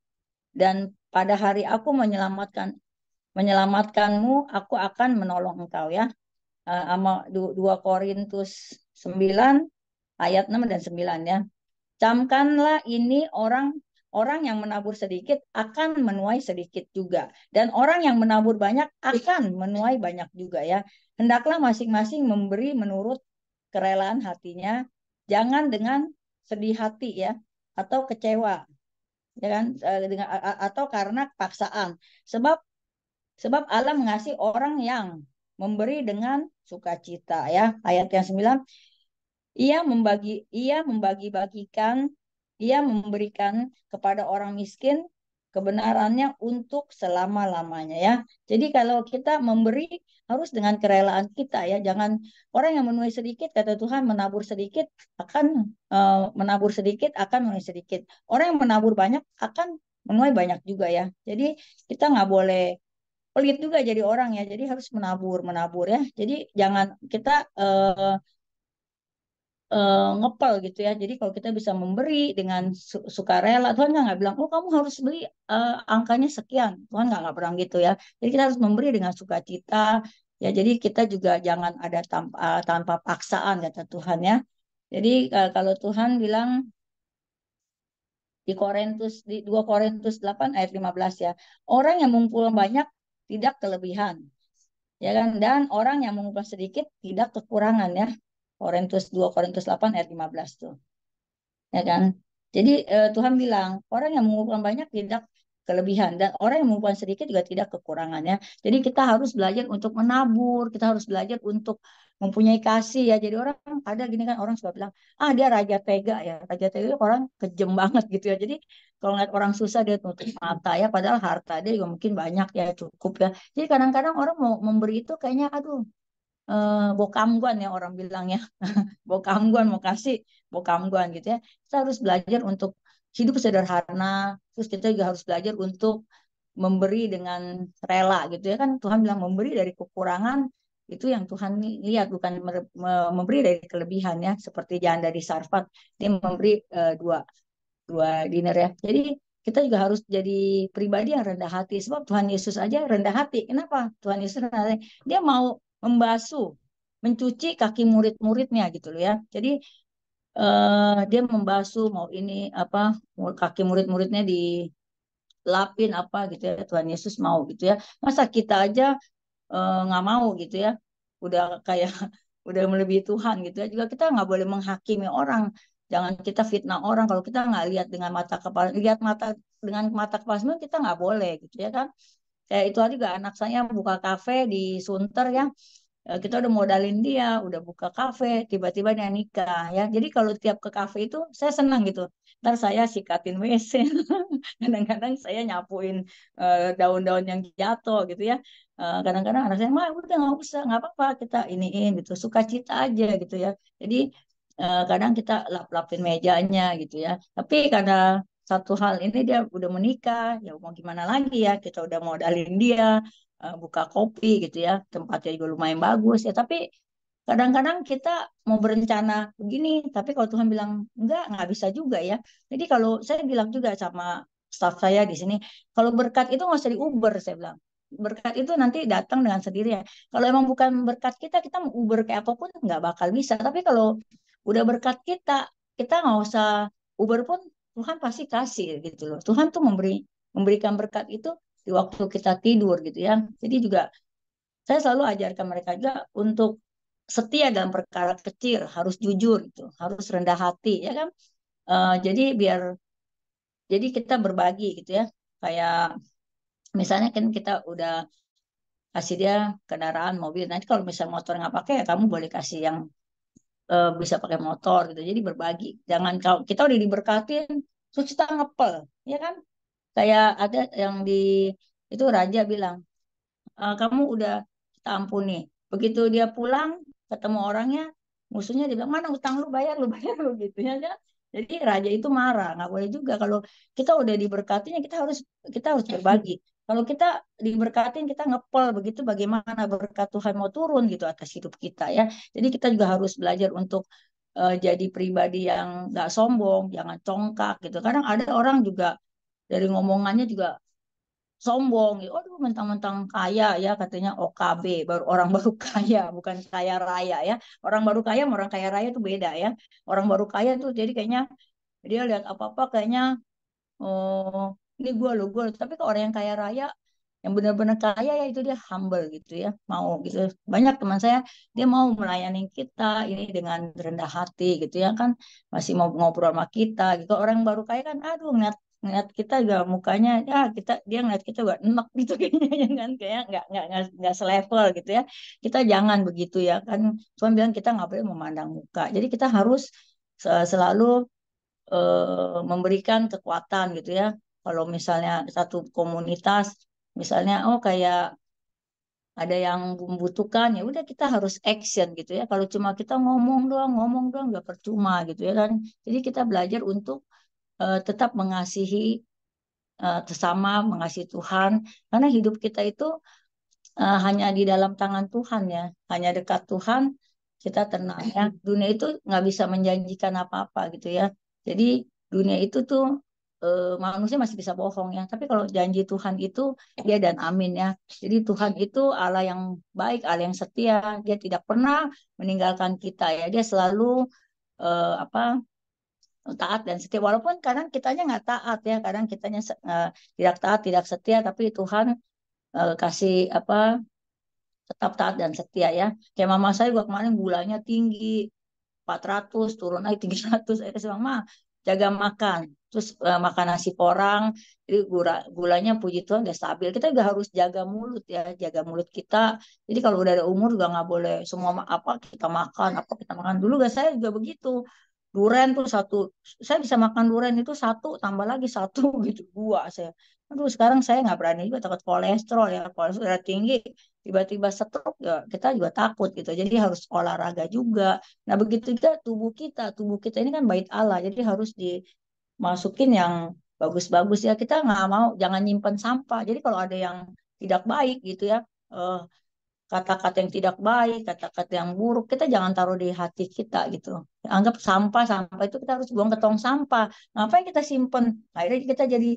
dan pada hari aku menyelamatkanmu aku akan menolong engkau ya. Sama 2 Korintus 9 ayat 6 dan 9 ya. Camkanlah ini orang orang yang menabur sedikit akan menuai sedikit juga dan orang yang menabur banyak akan menuai banyak juga ya. Hendaklah masing-masing memberi menurut kerelaan hatinya, jangan dengan sedih hati ya atau kecewa ya kan atau karena paksaan. Sebab sebab Allah mengasihi orang yang memberi dengan sukacita ya. Ayat yang 9, ia membagi-bagikan, ia memberikan kepada orang miskin kebenarannya untuk selama-lamanya ya. Jadi kalau kita memberi harus dengan kerelaan kita ya. Jangan orang yang menuai sedikit kata Tuhan menabur sedikit akan menuai sedikit. Orang yang menabur banyak akan menuai banyak juga ya. Jadi kita nggak boleh pelit juga jadi orang ya. Jadi harus menabur menabur ya. Jadi jangan kita ngepel gitu ya. Jadi kalau kita bisa memberi dengan sukarela, Tuhan nggak bilang, oh kamu harus beli angkanya sekian. Tuhan nggak pernah gitu ya. Jadi kita harus memberi dengan sukacita. Ya, jadi kita juga jangan ada tanpa paksaan kata Tuhan ya. Jadi kalau Tuhan bilang di 2 Korintus 8 ayat 15 ya. Orang yang mengumpulkan banyak tidak kelebihan. Ya kan? Dan orang yang mengumpulkan sedikit tidak kekurangan ya. 2 Korintus 8 ayat 15 tuh. Ya kan? Jadi Tuhan bilang orang yang mengumpulkan banyak tidak kelebihan dan orang yang mengumpulkan sedikit juga tidak kekurangannya. Jadi kita harus belajar untuk menabur, kita harus belajar untuk mempunyai kasih ya. Jadi orang ada gini kan orang suka bilang, ah dia raja tega ya. Raja tega itu orang kejem banget gitu ya. Jadi kalau ngeliat orang susah dia tutup mata ya, padahal harta dia juga mungkin banyak ya cukup ya. Jadi kadang-kadang orang mau memberi itu kayaknya aduh bokamguan ya orang bilangnya bokamguan mau kasih bokamguan gitu ya kita harus belajar untuk hidup sederhana terus kita juga harus belajar untuk memberi dengan rela gitu ya kan Tuhan bilang memberi dari kekurangan itu yang Tuhan lihat bukan memberi dari kelebihan ya seperti janda di Sarfat dia memberi dua dua dinar ya jadi kita juga harus jadi pribadi yang rendah hati sebab Tuhan Yesus aja rendah hati kenapa Tuhan Yesus rendah hati dia mau membasuh mencuci kaki murid-muridnya gitu loh ya jadi dia membasuh mau ini apa kaki murid-muridnya dilapin apa gitu ya Tuhan Yesus mau gitu ya masa kita aja nggak mau gitu ya udah kayak udah melebihi Tuhan gitu ya juga kita nggak boleh menghakimi orang jangan kita fitnah orang kalau kita nggak lihat dengan mata kepala lihat mata dengan mata kepala sendiri kita nggak boleh gitu ya kan kayak itu juga anak saya buka kafe di Sunter ya kita udah modalin dia, udah buka kafe, tiba-tiba dia nikah ya. Jadi kalau tiap ke kafe itu saya senang gitu. Ntar saya sikatin WC, kadang-kadang saya nyapuin daun-daun yang jatuh gitu ya. Kadang-kadang anak saya, mah udah nggak usah, nggak apa-apa kita iniin gitu, sukacita aja gitu ya. Jadi kadang kita lap-lapin mejanya gitu ya. Tapi karena satu hal ini dia udah menikah, ya mau gimana lagi ya, kita udah modalin dia buka kopi gitu ya tempatnya juga lumayan bagus ya tapi kadang-kadang kita mau berencana begini tapi kalau Tuhan bilang nggak bisa juga ya jadi kalau saya bilang juga sama staff saya di sini kalau berkat itu nggak usah diuber saya bilang berkat itu nanti datang dengan sendirinya kalau emang bukan berkat kita kita mau uber kayak apapun nggak bakal bisa tapi kalau udah berkat kita kita nggak usah uber pun Tuhan pasti kasih gitu loh Tuhan tuh memberikan berkat itu di waktu kita tidur gitu ya. Jadi juga saya selalu ajarkan mereka juga untuk setia dalam perkara kecil, harus jujur itu, harus rendah hati ya kan. Jadi kita berbagi gitu ya. Kayak misalnya kan kita udah kasih dia kendaraan mobil. Nanti kalau misalnya motor nggak pakai ya kamu boleh kasih yang bisa pakai motor gitu. Jadi berbagi. Jangan kalau kita udah diberkatin terus kita ngepel, ya kan? Kayak ada yang di itu raja bilang, kamu udah kita ampuni. Begitu dia pulang ketemu orangnya, musuhnya dia bilang mana utang lu bayar lu gitu ya kan. Jadi raja itu marah, nggak boleh juga kalau kita udah diberkatinya kita harus berbagi. Kalau kita diberkatin kita ngepel begitu bagaimana berkat Tuhan mau turun gitu atas hidup kita ya. Jadi kita juga harus belajar untuk jadi pribadi yang nggak sombong, jangan congkak gitu. Kadang ada orang juga dari ngomongannya juga sombong gitu. Aduh, mentang-mentang kaya ya katanya OKB, baru orang baru kaya, bukan kaya raya ya. Orang baru kaya sama orang kaya raya itu beda ya. Orang baru kaya tuh jadi kayaknya dia lihat apa-apa kayaknya oh ini gue lo gue. Tapi kalau orang yang kaya raya yang benar-benar kaya ya itu dia humble gitu ya, mau gitu. Banyak teman saya dia mau melayani kita ini dengan rendah hati gitu ya kan, masih mau ngobrol sama kita gitu. Orang baru kaya kan aduh ngeliat ngeliat kita juga mukanya ya dia ngeliat kita juga enak gitu kayaknya ya kan, kayak nggak selevel gitu ya. Kita jangan begitu ya kan, Tuhan bilang kita nggak boleh memandang muka, jadi kita harus selalu memberikan kekuatan gitu ya. Kalau misalnya satu komunitas, misalnya oh kayak ada yang membutuhkan ya udah kita harus action gitu ya. Kalau cuma kita ngomong doang nggak percuma gitu ya kan. Jadi kita belajar untuk tetap mengasihi sesama, mengasihi Tuhan, karena hidup kita itu hanya di dalam tangan Tuhan ya, hanya dekat Tuhan kita tenang ya. Dunia itu nggak bisa menjanjikan apa-apa gitu ya. Jadi dunia itu tuh manusia masih bisa bohong ya. Tapi kalau janji Tuhan itu dia dan amin ya. Jadi Tuhan itu Allah yang baik, Allah yang setia. Dia tidak pernah meninggalkan kita ya. Dia selalu apa taat dan setia. Walaupun kadang kitanya nggak taat ya, kadang kitanya tidak taat, tidak setia. Tapi Tuhan kasih apa tetap taat dan setia ya. Kayak mama saya juga kemarin gulanya tinggi, 400 turun lagi 300. Saya kasih mama jaga makan. Terus makan nasi porang, jadi gulanya puji Tuhan udah stabil. Kita juga harus jaga mulut ya, jaga mulut kita. Jadi kalau udah ada umur juga nggak boleh semua apa kita makan, apa kita makan. Dulu gak saya juga begitu. Duren tuh satu, saya bisa makan duren itu satu, tambah lagi satu gitu, dua saya. Aduh, sekarang saya nggak berani juga takut kolesterol ya, kolesterol udah tinggi, tiba-tiba stroke ya kita juga takut gitu. Jadi harus olahraga juga. Nah, begitu juga tubuh kita ini kan bait Allah, jadi harus dimasukin yang bagus-bagus ya. Kita nggak mau, jangan nyimpen sampah. Jadi kalau ada yang tidak baik gitu ya, eh, kata-kata yang tidak baik, kata-kata yang buruk, kita jangan taruh di hati kita gitu. Anggap sampah, sampah itu kita harus buang ke tong sampah. Ngapain kita simpen? Akhirnya kita jadi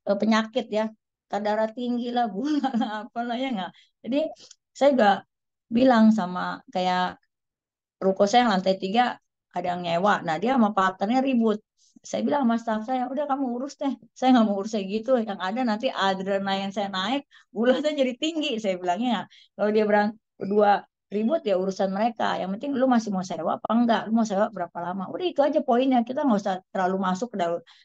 penyakit ya, darah tinggi lah, gula lah, apalah ya nggak. Jadi saya juga bilang sama kayak ruko saya yang lantai 3 ada yang nyewa. Nah dia sama partnernya ribut. Saya bilang sama staff saya, udah kamu urus deh. Saya nggak mau urus kayak gitu. Yang ada nanti adrenalin saya naik, gula saya jadi tinggi. Saya bilangnya, kalau dia berdua ribut ya urusan mereka. Yang penting lu masih mau sewa apa enggak? Lu mau sewa berapa lama? Udah itu aja poinnya. Kita nggak usah terlalu masuk ke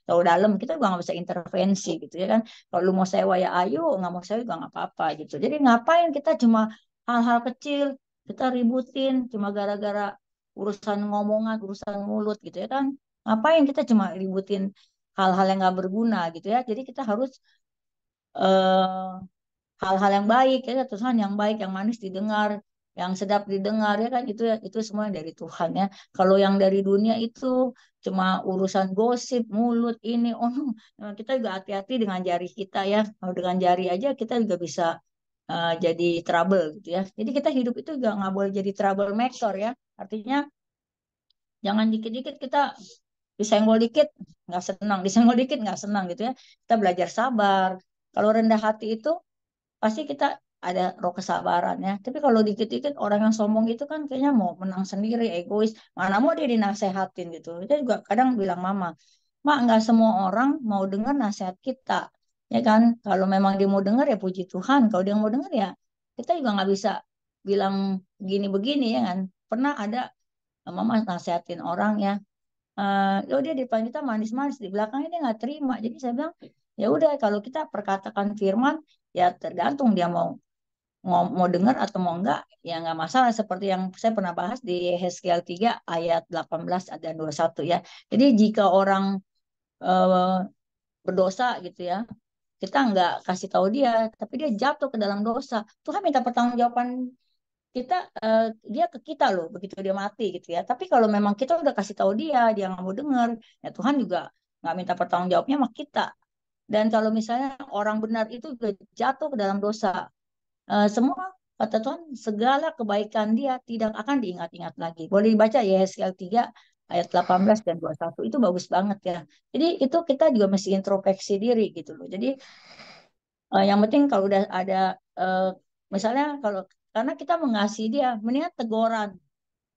terlalu dalam. Kita juga nggak bisa intervensi gitu ya kan. Kalau lu mau sewa ya ayo, nggak mau sewa juga nggak apa-apa gitu. Jadi ngapain kita cuma hal-hal kecil kita ributin cuma gara-gara urusan ngomongan, urusan mulut gitu ya kan. Ngapain kita cuma ributin hal-hal yang nggak berguna gitu ya. Jadi kita harus eh, hal-hal yang baik ya, Tuhan yang baik, yang manis didengar, yang sedap didengar ya kan itu semua dari Tuhan ya. Kalau yang dari dunia itu cuma urusan gosip, mulut ini, oh kita juga hati-hati dengan jari kita ya. Kalau dengan jari aja kita juga bisa jadi trouble gitu ya. Jadi kita hidup itu juga nggak boleh jadi trouble maker ya. Artinya jangan dikit-dikit kita disenggol dikit nggak senang, disenggol dikit nggak senang gitu ya. Kita belajar sabar. Kalau rendah hati itu pasti kita ada roh kesabaran ya. Tapi kalau dikit-dikit orang yang sombong itu kan kayaknya mau menang sendiri, egois. Mana mau dia dinasehatin gitu. Dia juga kadang bilang mama, mak nggak semua orang mau dengar nasihat kita. ya kan? Kalau memang dia mau dengar ya puji Tuhan. Kalau dia mau dengar ya kita juga nggak bisa bilang gini begini ya kan. Pernah ada mama nasihatin orang ya, oh dia di depan kita manis-manis, di belakangnya dia nggak terima. Jadi saya bilang ya udah kalau kita perkatakan firman ya tergantung dia mau dengar atau mau enggak ya nggak masalah, seperti yang saya pernah bahas di Hezkiel 3 ayat 18 dan 21 ya. Jadi jika orang eh, berdosa gitu ya, kita nggak kasih tahu dia tapi dia jatuh ke dalam dosa, Tuhan minta pertanggungjawaban kita, dia ke kita loh begitu dia mati gitu ya. Tapi kalau memang kita udah kasih tahu dia nggak mau dengar, ya Tuhan juga nggak minta pertanggungjawabnya sama kita. Dan kalau misalnya orang benar itu juga jatuh ke dalam dosa, semua kata Tuhan segala kebaikan dia tidak akan diingat-ingat lagi. Boleh dibaca ya Yesaya 3 ayat 18 dan 21, itu bagus banget ya. Jadi itu kita juga mesti introspeksi diri gitu loh. Jadi yang penting kalau udah ada, eh, misalnya kalau karena kita mengasihi dia, mendingan teguran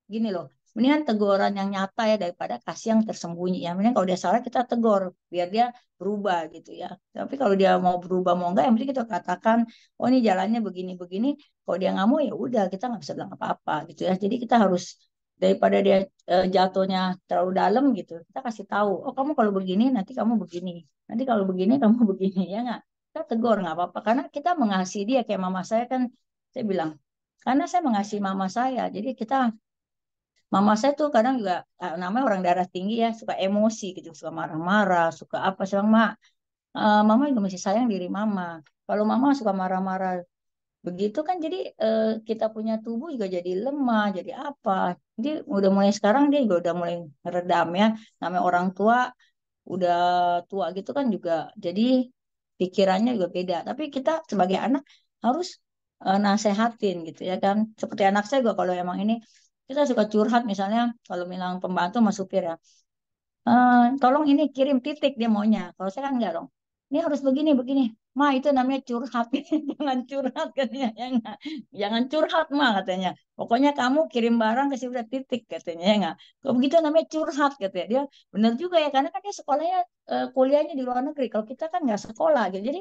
gini loh, mendingan teguran yang nyata ya daripada kasih yang tersembunyi ya. Mendingan kalau dia salah kita tegur biar dia berubah gitu ya. Tapi kalau dia mau berubah mau enggak, yang penting kita katakan, oh ini jalannya begini-begini. Kalau dia nggak mau ya udah kita nggak bisa bilang apa-apa gitu ya. Jadi kita harus daripada dia jatuhnya terlalu dalam gitu, kita kasih tahu, oh kamu kalau begini nanti kamu begini, nanti kalau begini kamu begini ya nggak. Kita tegur nggak apa-apa karena kita mengasihi dia. Kayak mama saya kan, saya bilang karena saya mengasihi mama saya, jadi kita, mama saya tuh kadang juga namanya orang darah tinggi ya, suka emosi gitu, suka marah-marah, suka apa sih mak. Mama juga masih sayang diri mama. Kalau mama suka marah-marah begitu kan, jadi kita punya tubuh juga jadi lemah, jadi apa. Jadi udah mulai sekarang dia juga udah mulai meredam ya. Namanya orang tua udah tua gitu kan juga, jadi pikirannya juga beda. Tapi kita sebagai anak harus nasehatin gitu ya kan. Seperti anak saya juga kalau emang ini kita suka curhat, misalnya kalau bilang pembantu sama supir ya, tolong ini kirim titik dia maunya. Kalau saya kan enggak dong. Ini harus begini begini. Ma itu namanya curhat. Jangan curhat katanya. Ya enggak. Jangan curhat ma katanya. Pokoknya kamu kirim barang kasih udah titik katanya ya enggak. Kalau begitu namanya curhat katanya. Dia benar juga ya karena kan dia sekolahnya kuliahnya di luar negeri. Kalau kita kan nggak sekolah gitu. Jadi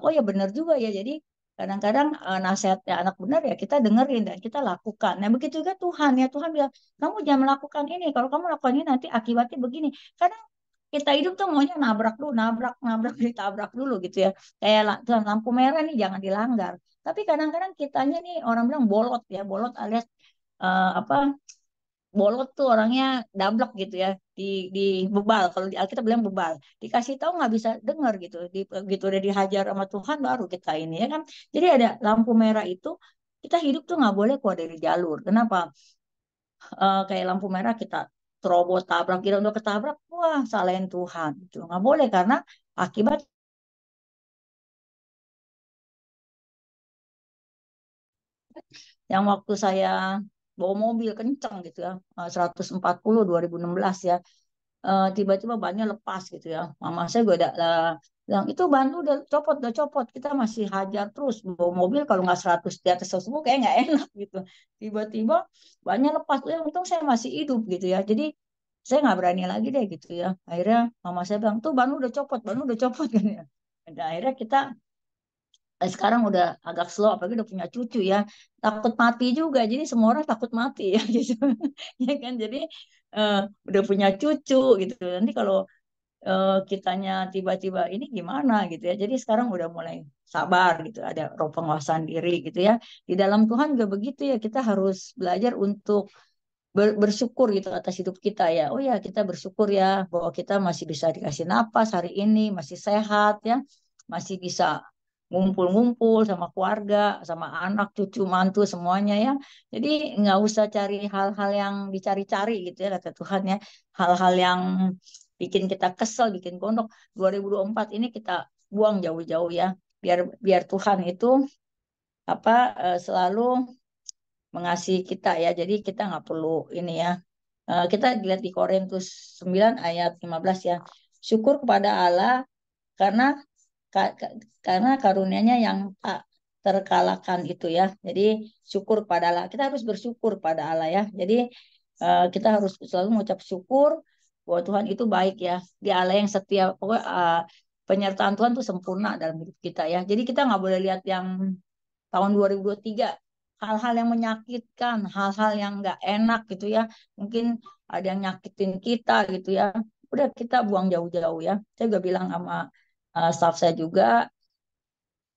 oh ya benar juga ya. Jadi kadang-kadang nasihatnya anak benar ya kita dengerin dan kita lakukan. Nah begitu juga Tuhan ya, Tuhan bilang kamu jangan melakukan ini. Kalau kamu lakukan ini nanti akibatnya begini. Kadang kita hidup tuh maunya nabrak dulu, nabrak, nabrak, ditabrak dulu gitu ya. Kayak Tuhan lampu merah nih jangan dilanggar. Tapi kadang-kadang kitanya nih orang bilang bolot ya, bolot alias apa? Bolot tuh orangnya dablek gitu ya, di bebal. Kalau di Alkitab bilang bebal. Dikasih tahu nggak bisa dengar gitu. Gitu udah dihajar sama Tuhan baru kita ini ya kan. Jadi ada lampu merah itu, kita hidup tuh nggak boleh keluar dari jalur. Kenapa? Kayak lampu merah kita terobos tabrak, kita udah ketabrak, wah salahin Tuhan itu nggak boleh karena akibat yang waktu saya bawa mobil kenceng gitu ya, 140 2016 ya, tiba-tiba bannya lepas gitu ya, mama saya gue ada bilang itu ban lu udah copot, kita masih hajar terus bawa mobil, kalau nggak 100 di atas 110 kayak nggak enak gitu, tiba-tiba bannya lepas ya, untung saya masih hidup gitu ya, jadi saya nggak berani lagi deh gitu ya, akhirnya mama saya bilang tuh ban lu udah copot kan ya. Dan akhirnya kita sekarang udah agak slow, apalagi udah punya cucu ya, takut mati juga, jadi semua orang takut mati ya gitu ya kan, jadi eh, udah punya cucu gitu, nanti kalau kitanya tiba-tiba ini gimana gitu ya, jadi sekarang udah mulai sabar gitu, ada roh penguasaan diri gitu ya, di dalam Tuhan juga begitu ya, kita harus belajar untuk bersyukur gitu atas hidup kita ya. Oh ya, kita bersyukur ya bahwa kita masih bisa dikasih napas hari ini, masih sehat ya, masih bisa ngumpul-ngumpul sama keluarga, sama anak, cucu, mantu semuanya ya. Jadi nggak usah cari hal-hal yang dicari-cari gitu ya kata Tuhan ya. Hal-hal yang bikin kita kesel, bikin gondok. 2024 ini kita buang jauh-jauh ya. Biar biar Tuhan itu apa selalu mengasihi kita ya. Jadi kita nggak perlu ini ya. Kita lihat di Korintus 9 ayat 15 ya. Syukur kepada Allah karena karena karunia-Nya yang tak terkalahkan itu ya. Jadi syukur kepada Allah. Kita harus bersyukur pada Allah ya. Jadi kita harus selalu mengucap syukur bahwa Tuhan itu baik ya. Dia Allah yang setia. Pokoknya penyertaan Tuhan tuh sempurna dalam hidup kita ya. Jadi kita nggak boleh lihat yang tahun 2023 hal-hal yang menyakitkan, hal-hal yang nggak enak gitu ya. Mungkin ada yang nyakitin kita gitu ya. Udah kita buang jauh-jauh ya. Saya juga bilang sama staff saya juga,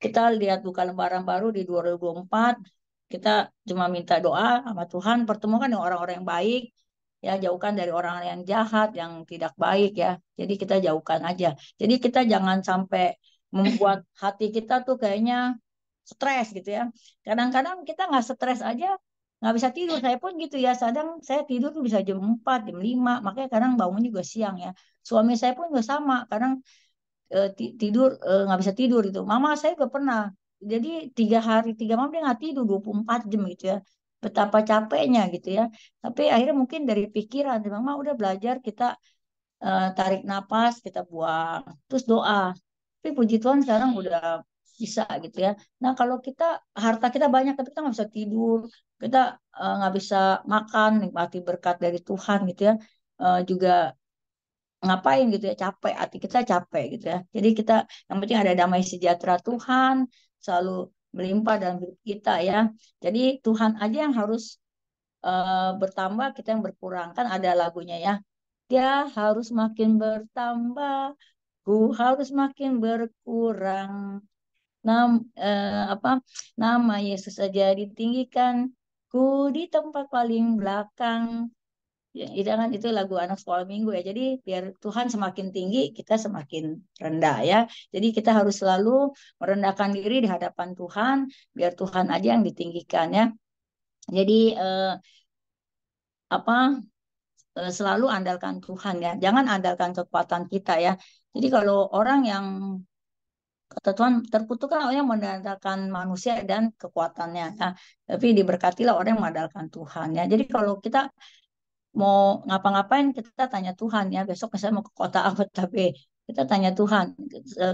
kita lihat buka lembaran baru di 2024, kita cuma minta doa sama Tuhan, pertemukan dengan orang-orang yang baik, ya jauhkan dari orang yang jahat, yang tidak baik ya. Jadi kita jauhkan aja. Jadi kita jangan sampai membuat hati kita tuh kayaknya stres gitu ya. Kadang-kadang kita nggak stres aja, nggak bisa tidur. Saya pun gitu ya. Kadang saya tidur tuh bisa jam 4, jam 5. Makanya kadang bangun juga siang ya. Suami saya pun juga sama. Kadang tidur nggak bisa tidur itu. Mama saya juga pernah. Jadi 3 hari 3 malam dia nggak tidur 24 jam gitu ya. Betapa capeknya gitu ya. Tapi akhirnya mungkin dari pikiran, Mama udah belajar kita tarik napas, kita buang, terus doa. Tapi puji Tuhan sekarang udah bisa gitu ya. Nah kalau kita harta kita banyak tapi kita nggak bisa tidur, kita nggak bisa makan, nikmati berkat dari Tuhan gitu ya. Juga ngapain gitu ya, capek, hati kita capek gitu ya. Jadi kita yang penting ada damai sejahtera Tuhan selalu melimpah dalam hidup kita ya. Jadi Tuhan aja yang harus bertambah, kita yang berkurang, kan ada lagunya ya. Dia harus makin bertambah, ku harus makin berkurang. Apa nama Yesus saja ditinggikan, ku di tempat paling belakang. Ya, itu lagu anak sekolah minggu ya. Jadi biar Tuhan semakin tinggi, kita semakin rendah ya. Jadi kita harus selalu merendahkan diri di hadapan Tuhan, biar Tuhan aja yang ditinggikan ya. Jadi apa selalu andalkan Tuhan ya. Jangan andalkan kekuatan kita ya. Jadi kalau orang yang kata Tuhan terkutukkan orang yang mengandalkan manusia dan kekuatannya. Nah, tapi diberkatilah orang yang mengandalkan Tuhan ya. Jadi kalau kita mau ngapa-ngapain kita tanya Tuhan ya. Besok misalnya mau ke kota apa tapi kita tanya Tuhan.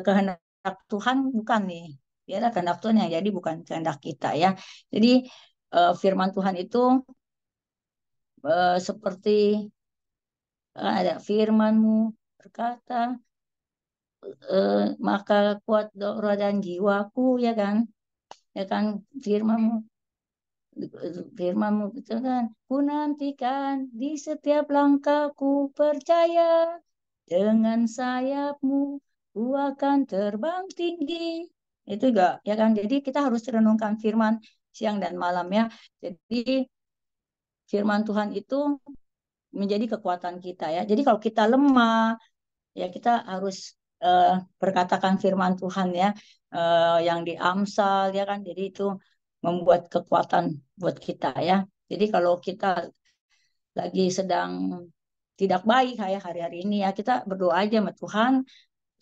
Kehendak Tuhan bukan nih. Biarlah kehendak Tuhan yang jadi bukan kehendak kita ya. Jadi firman Tuhan itu seperti ada firman-Mu berkata, maka kuat roh dan jiwaku ya kan firman-Mu firman-Mu itu kan, ku nantikan di setiap langkahku, percaya dengan sayap-Mu ku akan terbang tinggi. Itu enggak ya kan, jadi kita harus renungkan firman siang dan malam ya. Jadi firman Tuhan itu menjadi kekuatan kita ya. Jadi kalau kita lemah ya kita harus berkatakan firman Tuhan ya, yang di Amsal ya kan. Jadi itu membuat kekuatan buat kita ya. Jadi kalau kita lagi sedang tidak baik kayak hari-hari ini ya, kita berdoa aja sama Tuhan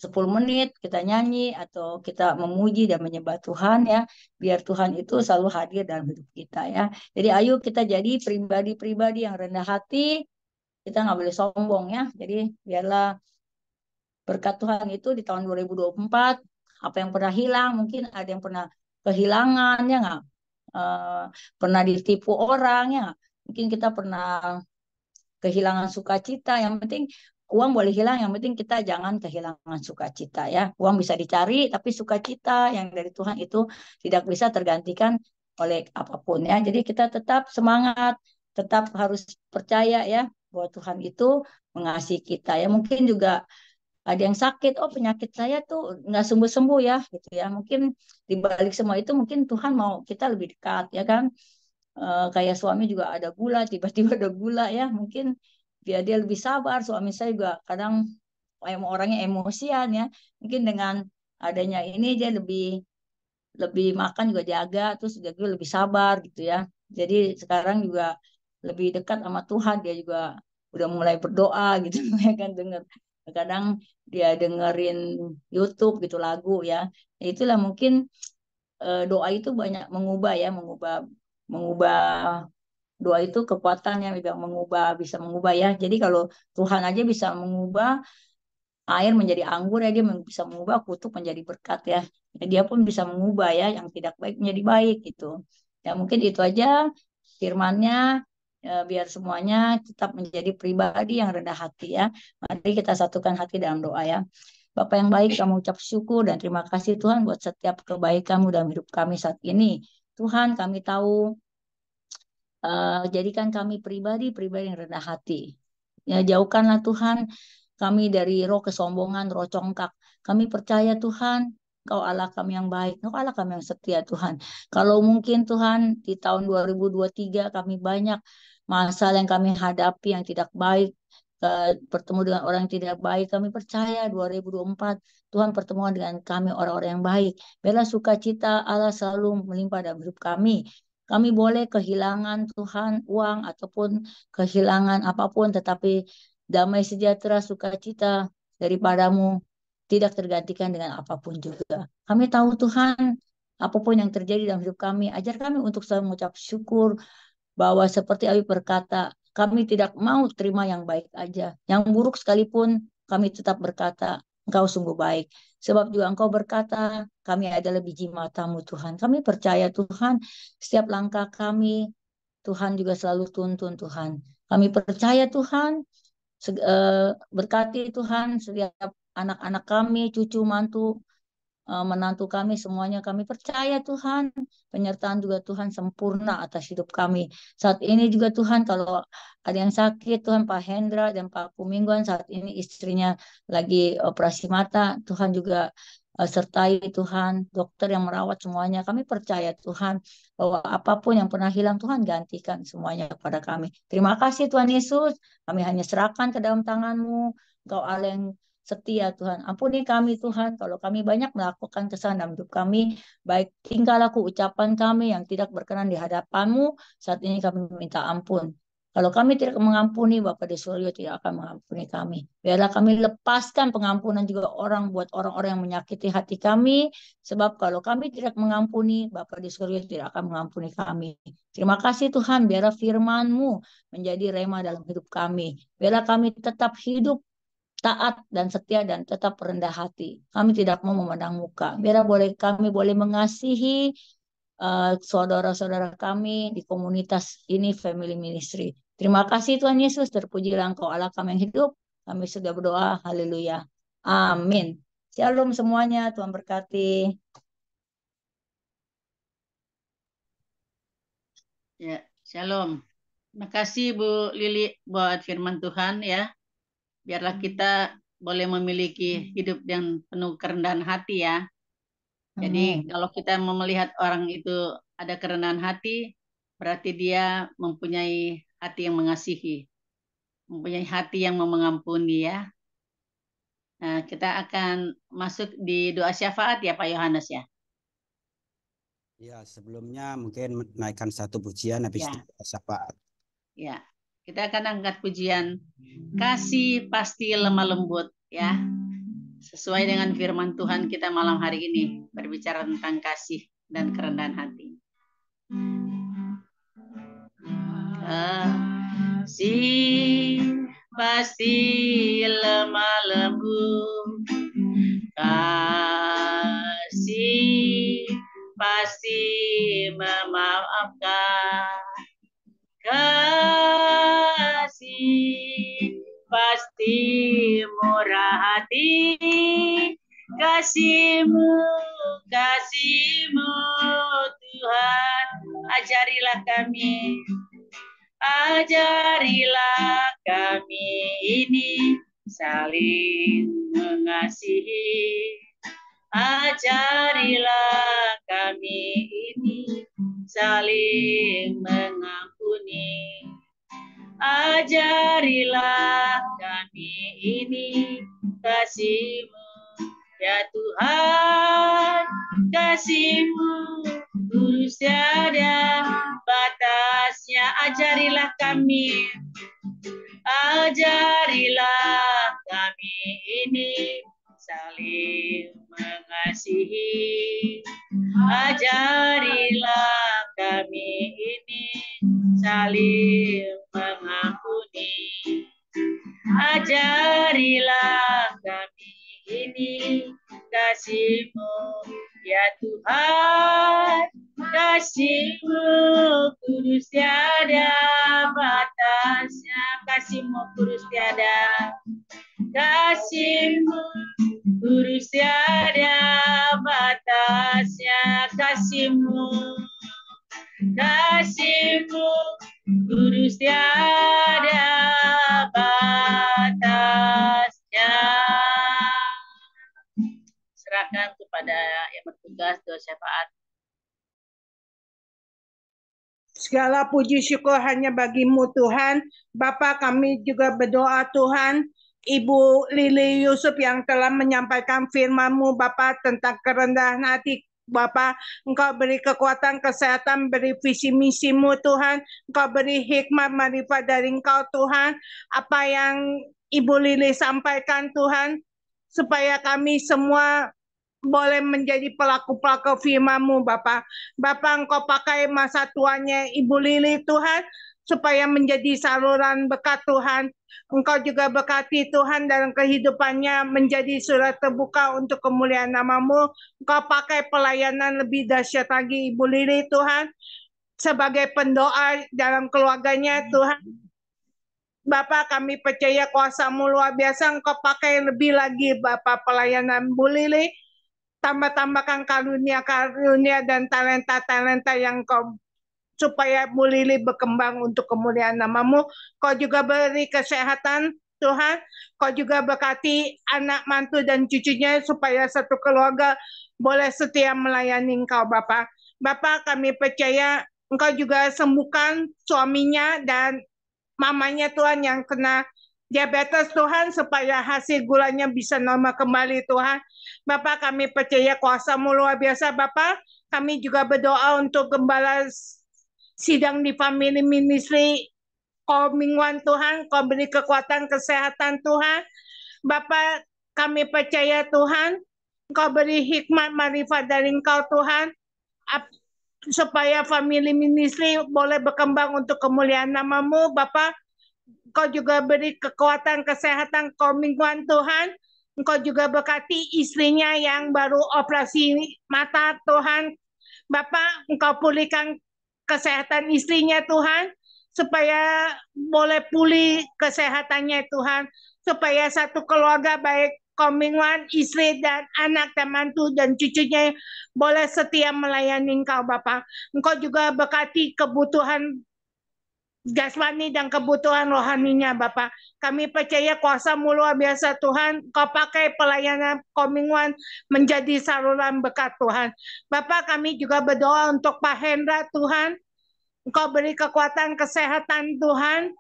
10 menit kita nyanyi atau kita memuji dan menyembah Tuhan ya, biar Tuhan itu selalu hadir dalam hidup kita ya. Jadi ayo kita jadi pribadi-pribadi yang rendah hati, kita nggak boleh sombong ya. Jadi biarlah berkat Tuhan itu di tahun 2024, apa yang pernah hilang, mungkin ada yang pernah kehilangan ya nggak. Pernah ditipu orang ya nggak? Mungkin kita pernah kehilangan sukacita. Yang penting uang boleh hilang, yang penting kita jangan kehilangan sukacita ya. Uang bisa dicari, tapi sukacita yang dari Tuhan itu tidak bisa tergantikan oleh apapun ya. Jadi kita tetap semangat, tetap harus percaya ya bahwa Tuhan itu mengasihi kita ya. Mungkin juga ada yang sakit, oh penyakit saya tuh nggak sembuh-sembuh ya gitu ya. Mungkin di balik semua itu mungkin Tuhan mau kita lebih dekat ya kan. Kayak suami juga ada gula, tiba-tiba ada gula ya, mungkin biar dia lebih sabar. Suami saya juga kadang orangnya emosian ya, mungkin dengan adanya ini dia lebih lebih makan juga jaga, terus juga dia lebih sabar gitu ya. Jadi sekarang juga lebih dekat sama Tuhan, dia juga udah mulai berdoa gitu ya kan, denger kadang dia dengerin YouTube gitu lagu ya. Itulah mungkin doa itu banyak mengubah ya, mengubah mengubah doa itu kekuatannya yang mengubah, bisa mengubah ya. Jadi kalau Tuhan aja bisa mengubah air menjadi anggur ya, dia bisa mengubah kutuk menjadi berkat ya. Ya, dia pun bisa mengubah ya yang tidak baik menjadi baik gitu. Ya mungkin itu aja firmannya, biar semuanya tetap menjadi pribadi yang rendah hati ya. Mari kita satukan hati dalam doa ya. Bapa yang baik, kami ucap syukur dan terima kasih Tuhan buat setiap kebaikan-Mu dalam hidup kami saat ini. Tuhan, kami tahu jadikan kami pribadi-pribadi yang rendah hati. Ya, jauhkanlah Tuhan kami dari roh kesombongan, roh congkak. Kami percaya Tuhan, Kau Allah kami yang baik, Kau Allah kami yang setia Tuhan. Kalau mungkin Tuhan di tahun 2023 kami banyak masalah yang kami hadapi yang tidak baik, bertemu dengan orang yang tidak baik, kami percaya 2024 Tuhan pertemuan dengan kami orang-orang yang baik. Biarlah sukacita Allah selalu melimpah dalam hidup kami. Kami boleh kehilangan Tuhan uang ataupun kehilangan apapun, tetapi damai sejahtera sukacita daripadamu tidak tergantikan dengan apapun juga. Kami tahu Tuhan, apapun yang terjadi dalam hidup kami, ajar kami untuk selalu mengucap syukur bahwa seperti Abi berkata, kami tidak mau terima yang baik aja. Yang buruk sekalipun kami tetap berkata, Engkau sungguh baik. Sebab juga Engkau berkata, kami adalah biji matamu Tuhan. Kami percaya Tuhan, setiap langkah kami, Tuhan juga selalu tuntun Tuhan. Kami percaya Tuhan, berkati Tuhan setiap anak-anak kami, cucu, mantu, menantu kami semuanya kami percaya Tuhan penyertaan juga Tuhan sempurna atas hidup kami saat ini juga Tuhan. Kalau ada yang sakit Tuhan, Pak Hendra dan Pak Kumingguan saat ini istrinya lagi operasi mata, Tuhan juga sertai Tuhan, dokter yang merawat semuanya, kami percaya Tuhan bahwa apapun yang pernah hilang Tuhan gantikan semuanya kepada kami. Terima kasih Tuhan Yesus, kami hanya serahkan ke dalam tangan-Mu. Engkau Allah yang setia Tuhan. Ampuni kami Tuhan kalau kami banyak melakukan kesalahan dalam hidup kami, baik tingkah laku ucapan kami yang tidak berkenan di hadapan-Mu. Saat ini kami minta ampun. Kalau kami tidak mengampuni, Bapa di surga tidak akan mengampuni kami. Biarlah kami lepaskan pengampunan juga orang buat orang-orang yang menyakiti hati kami. Sebab kalau kami tidak mengampuni, Bapa di surga tidak akan mengampuni kami. Terima kasih Tuhan, biarlah firman-Mu menjadi rema dalam hidup kami. Biarlah kami tetap hidup taat dan setia dan tetap rendah hati. Kami tidak mau memandang muka. Biar kami boleh mengasihi saudara-saudara kami di komunitas ini, Family Ministry. Terima kasih Tuhan Yesus, terpujilah Engkau Allah kami yang hidup. Kami sudah berdoa, haleluya. Amin. Shalom semuanya, Tuhan berkati. Ya, shalom. Terima kasih Bu Lili buat firman Tuhan ya. Biarlah kita boleh memiliki hidup yang penuh kerendahan hati ya. Jadi kalau kita melihat orang itu ada kerendahan hati, berarti dia mempunyai hati yang mengasihi, mempunyai hati yang mau mengampuni ya. Nah, kita akan masuk di doa syafaat ya Pak Yohanes ya. Ya, sebelumnya mungkin menaikkan satu pujian habis itu doa syafaat. Ya, kita akan angkat pujian kasih pasti lemah lembut ya. Sesuai dengan firman Tuhan kita malam hari ini berbicara tentang kasih dan kerendahan hati. Kasih pasti lemah lembut, kasih pasti memaafkan, kasih pasti murah hati, kasih-Mu Tuhan, ajarilah kami ini saling mengasihi, ajarilah kami ini saling mengampuni, ajarilah kami ini kasih-Mu ya Tuhan, kasih-Mu tulus tiada batasnya, ajarilah kami ini saling mengasihi, ajarilah kami ini saling mengampuni, ajarilah kami ini kasih-Mu ya Tuhan, kasih-Mu kudus tiada batasnya, kasih-Mu kudus tiada, kasih-Mu tiada batasnya. Serahkan kepada yang bertugas doa syafaat. Segala puji syukur hanya bagi-Mu Tuhan. Bapa, kami juga berdoa Tuhan, Ibu Lili Yusuf yang telah menyampaikan firman-Mu Bapa tentang kerendahan hati. Bapa, Engkau beri kekuatan, kesehatan, beri visi misi-Mu Tuhan. Engkau beri hikmat, marifat dari Engkau Tuhan. Apa yang Ibu Lili sampaikan Tuhan, supaya kami semua boleh menjadi pelaku-pelaku firman-Mu Bapa. Bapa, Engkau pakai masa tuanya Ibu Lili Tuhan, supaya menjadi saluran berkat Tuhan. Engkau juga berkati Tuhan dalam kehidupannya menjadi surat terbuka untuk kemuliaan nama-Mu. Engkau pakai pelayanan lebih dahsyat lagi Ibu Lili Tuhan, sebagai pendoa dalam keluarganya Tuhan. Bapak, kami percaya kuasa-Mu luar biasa. Engkau pakai lebih lagi Bapak pelayanan Bu Lili. Tambah-tambahkan karunia-karunia dan talenta-talenta yang Kau, supaya Bu Lili berkembang untuk kemuliaan nama-Mu. Kau juga beri kesehatan Tuhan. Kau juga berkati anak mantu dan cucunya supaya satu keluarga boleh setia melayani Engkau Bapa. Bapa, kami percaya Engkau juga sembuhkan suaminya dan mamanya Tuhan yang kena diabetes Tuhan, supaya hasil gulanya bisa normal kembali Tuhan. Bapak, kami percaya kuasa-Mu luar biasa Bapak. Kami juga berdoa untuk gembala sidang di Family Ministry Komingwan Tuhan. Kau beri kekuatan, kesehatan Tuhan. Bapak, kami percaya Tuhan, Engkau beri hikmat, marifat dari Engkau Tuhan, supaya Family Ministry boleh berkembang untuk kemuliaan nama-Mu Bapak. Engkau juga beri kekuatan, kesehatan Komingwan Tuhan. Engkau juga berkati istrinya yang baru operasi mata Tuhan. Bapak, Engkau pulihkan kesehatan istrinya Tuhan, supaya boleh pulih kesehatannya Tuhan, supaya satu keluarga baik Komingwan, istri dan anak dan mantu dan cucunya boleh setia melayani Engkau Bapak. Engkau juga berkati kebutuhan jasmani dan kebutuhan rohaninya Bapak. Kami percaya kuasa-Mu luar biasa Tuhan. Kau pakai pelayanan Komingwan menjadi saluran berkat Tuhan. Bapak, kami juga berdoa untuk Pak Hendra Tuhan. Engkau beri kekuatan, kesehatan Tuhan.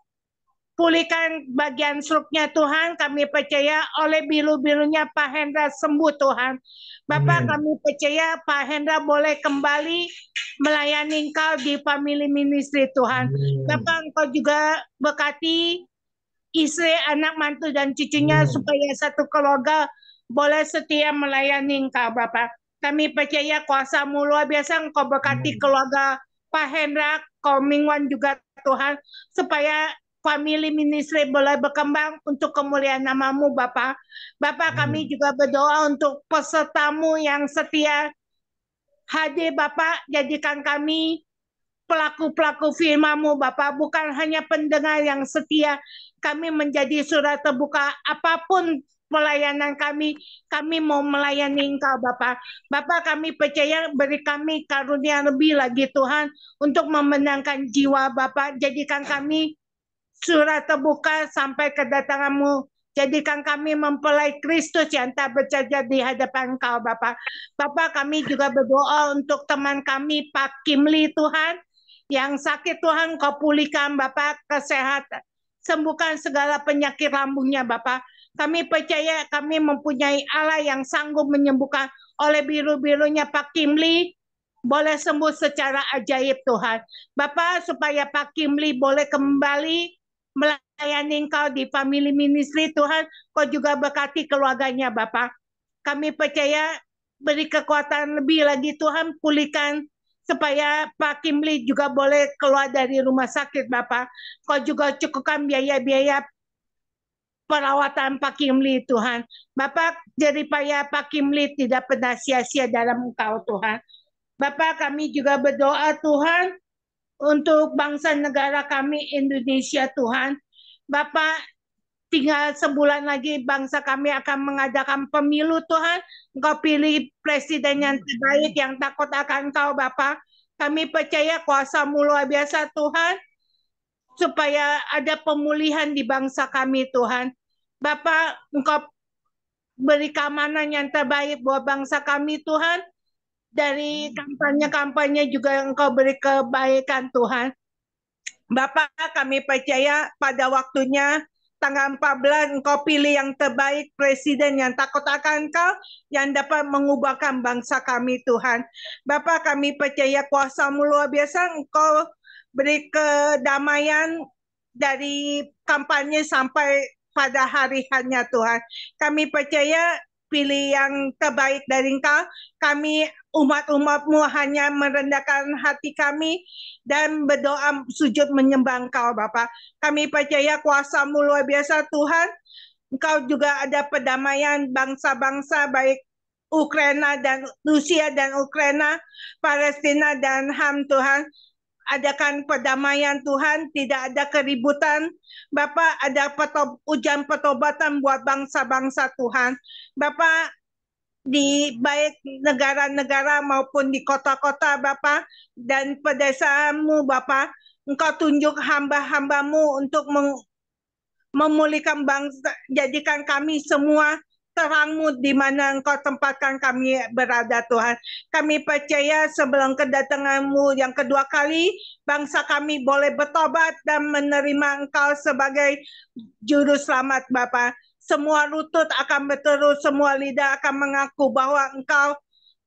Pulihkan bagian struknya Tuhan. Kami percaya oleh bilu-bilunya Pak Hendra sembuh Tuhan. Bapak, kami percaya Pak Hendra boleh kembali melayani Engkau di Family Ministry Tuhan. Bapak, Engkau juga berkati istri, anak, mantu, dan cucunya supaya satu keluarga boleh setia melayani Engkau Bapak. Kami percaya kuasa-Mu luar biasa. Engkau berkati keluarga Pak Hendra, Komingwan juga Tuhan, supaya Family Ministry boleh berkembang untuk kemuliaan nama-Mu Bapak. Bapak, kami juga berdoa untuk peserta-Mu yang setia hadir Bapak. Jadikan kami pelaku-pelaku firman-Mu Bapak, bukan hanya pendengar yang setia. Kami menjadi surat terbuka apapun pelayanan kami mau melayani Engkau Bapak. Bapak, kami percaya beri kami karunia lebih lagi Tuhan untuk memenangkan jiwa Bapak. Jadikan kami surat terbuka sampai kedatangan-Mu. Jadikan kami mempelai Kristus yang tak bercacat di hadapan Engkau Bapak. Bapak, kami juga berdoa untuk teman kami Pak Kimli Tuhan, yang sakit Tuhan Kau pulihkan Bapak, kesehatan. Sembuhkan segala penyakit lambungnya Bapak. Kami percaya kami mempunyai Allah yang sanggup menyembuhkan. Oleh biru-birunya Pak Kimli boleh sembuh secara ajaib Tuhan. Bapak, supaya Pak Kimli boleh kembali melayani Engkau di Family Ministry Tuhan. Kau juga berkati keluarganya Bapak. Kami percaya beri kekuatan lebih lagi Tuhan, pulihkan supaya Pak Kimli juga boleh keluar dari rumah sakit Bapak. Kau juga cukupkan biaya-biaya perawatan Pak Kimli Tuhan. Bapak, jeripaya Pak Kimli tidak pernah sia-sia dalam Engkau Tuhan. Bapak, kami juga berdoa Tuhan untuk bangsa negara kami Indonesia Tuhan. Bapak, tinggal sebulan lagi bangsa kami akan mengadakan pemilu Tuhan. Engkau pilih presiden yang terbaik yang takut akan Engkau Bapak. Kami percaya kuasa-Mu luar biasa Tuhan. supaya ada pemulihan di bangsa kami Tuhan. Bapak, Engkau beri keamanan yang terbaik buat bangsa kami Tuhan. Dari kampanye-kampanye juga Engkau beri kebaikan Tuhan. Bapak, kami percaya pada waktunya tanggal 14 Engkau pilih yang terbaik, presiden yang takut akan Engkau, yang dapat mengubahkan bangsa kami Tuhan. Bapak, kami percaya kuasa-Mu luar biasa, Engkau beri kedamaian dari kampanye sampai pada hari hanya Tuhan. Kami percaya pilih yang terbaik dari Engkau. Kami umat-umat-Mu hanya merendahkan hati kami dan berdoa sujud menyembah Engkau Bapa. Kami percaya kuasa-Mu luar biasa Tuhan. Engkau juga ada perdamaian bangsa-bangsa baik Ukraina dan Rusia dan Ukraina, Palestina dan HAM Tuhan. Adakan perdamaian Tuhan, tidak ada keributan. Bapak, ada ujian pertobatan buat bangsa-bangsa Tuhan. Bapak, di baik negara-negara maupun di kota-kota Bapak dan pedesaanmu Bapak, Engkau tunjuk hamba-hambamu untuk memulihkan bangsa, jadikan kami semua terang-Mu di mana Engkau tempatkan kami berada Tuhan. Kami percaya sebelum kedatangan-Mu yang kedua kali, bangsa kami boleh bertobat dan menerima Engkau sebagai juru selamat Bapa. Semua lutut akan berteru, semua lidah akan mengaku bahwa Engkau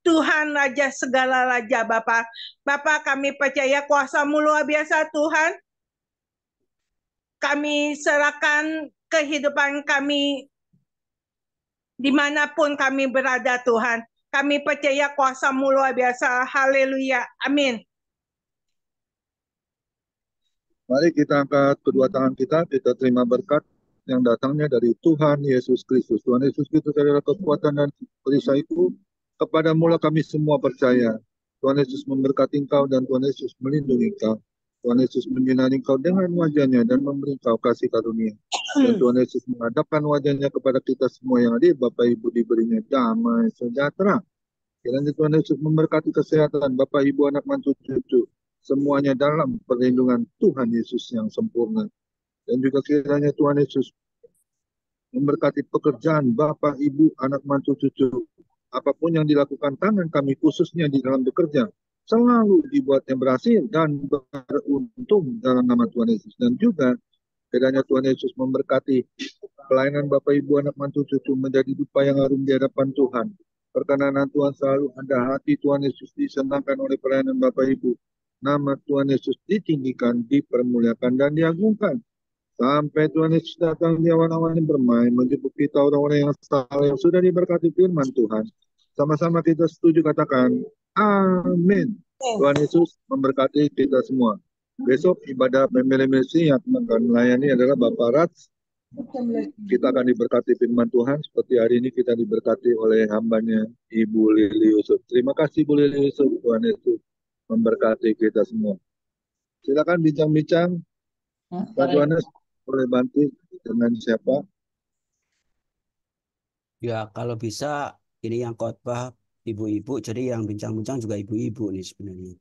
Tuhan Raja segala Raja Bapa. Bapa, kami percaya kuasa-Mu luar biasa Tuhan. Kami serahkan kehidupan kami dimanapun kami berada Tuhan. Kami percaya kuasa-Mu luar biasa. Haleluya. Amin. Mari kita angkat kedua tangan kita terima berkat yang datangnya dari Tuhan Yesus Kristus. Tuhan Yesus Kristus adalah kekuatan dan perisaiku. Kepada mula kami semua percaya. Tuhan Yesus memberkati engkau dan Tuhan Yesus melindungi engkau. Tuhan Yesus menyinari engkau dengan wajahnya dan memberi engkau kasih karunia. Dan Tuhan Yesus menghadapkan wajahnya kepada kita semua yang hadir. Bapak Ibu diberinya damai sejahtera. Kiranya Tuhan Yesus memberkati kesehatan Bapak Ibu anak mantu cucu. Semuanya dalam perlindungan Tuhan Yesus yang sempurna. Dan juga kiranya Tuhan Yesus memberkati pekerjaan Bapak Ibu anak mantu cucu. Apapun yang dilakukan tangan kami khususnya di dalam bekerja, selalu dibuatnya berhasil dan beruntung dalam nama Tuhan Yesus. Dan juga kiranya Tuhan Yesus memberkati pelayanan Bapak Ibu anak mantu cucu menjadi dupa yang harum di hadapan Tuhan. Perkenanan Tuhan selalu ada, hati Tuhan Yesus disenangkan oleh pelayanan Bapak Ibu. Nama Tuhan Yesus ditinggikan, dipermuliakan dan diagungkan. Sampai Tuhan Yesus datang di awan-awan yang bermain, menjemput kita orang-orang yang salah yang sudah diberkati firman Tuhan. Sama-sama kita setuju katakan, amin. Tuhan Yesus memberkati kita semua. Besok ibadah PMLMC yang akan melayani adalah Bapak Rats. Kita akan diberkati firman Tuhan, seperti hari ini kita diberkati oleh hambanya Ibu Lili Yusuf. Terima kasih Ibu Lili Yusuf, Tuhan Yesus memberkati kita semua. Silakan bincang-bincang, Pak Yohanes boleh bantu dengan siapa? Ya, kalau bisa ini yang khotbah ibu-ibu, jadi yang bincang-bincang juga ibu-ibu nih sebenarnya.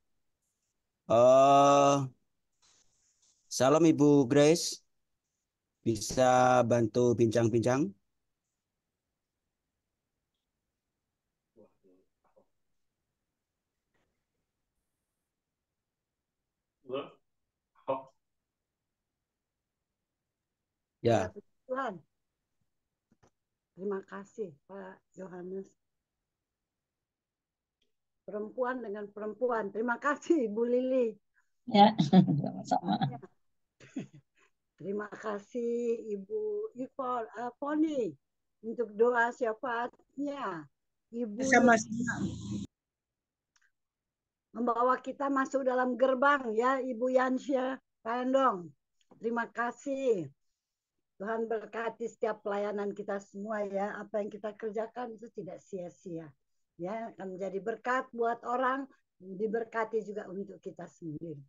Salam Ibu Grace, bisa bantu bincang-bincang? Ya. Tuhan. Terima kasih Pak Yohanes. Perempuan dengan perempuan. Terima kasih Bu Lili. Ya, sama-sama. Terima kasih Ibu Poni untuk doa syafaatnya. Ibu Sama-sama. Membawa kita masuk dalam gerbang ya Ibu Yansya Pandong. Terima kasih. Tuhan berkati setiap pelayanan kita semua ya. Apa yang kita kerjakan itu tidak sia-sia. Ya, akan menjadi berkat buat orang, diberkati juga untuk kita sendiri.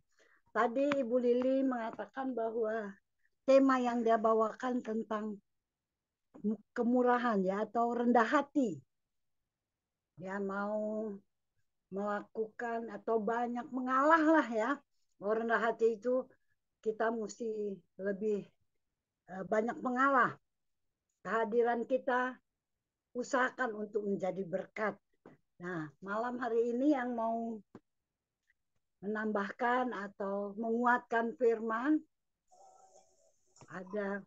Tadi Ibu Lili mengatakan bahwa tema yang dia bawakan tentang kemurahan ya atau rendah hati. Ya mau melakukan atau banyak mengalah lah ya. Bahwa rendah hati itu kita mesti lebih banyak mengalah. Kehadiran kita usahakan untuk menjadi berkat. Nah, malam hari ini yang mau menambahkan atau menguatkan firman ada,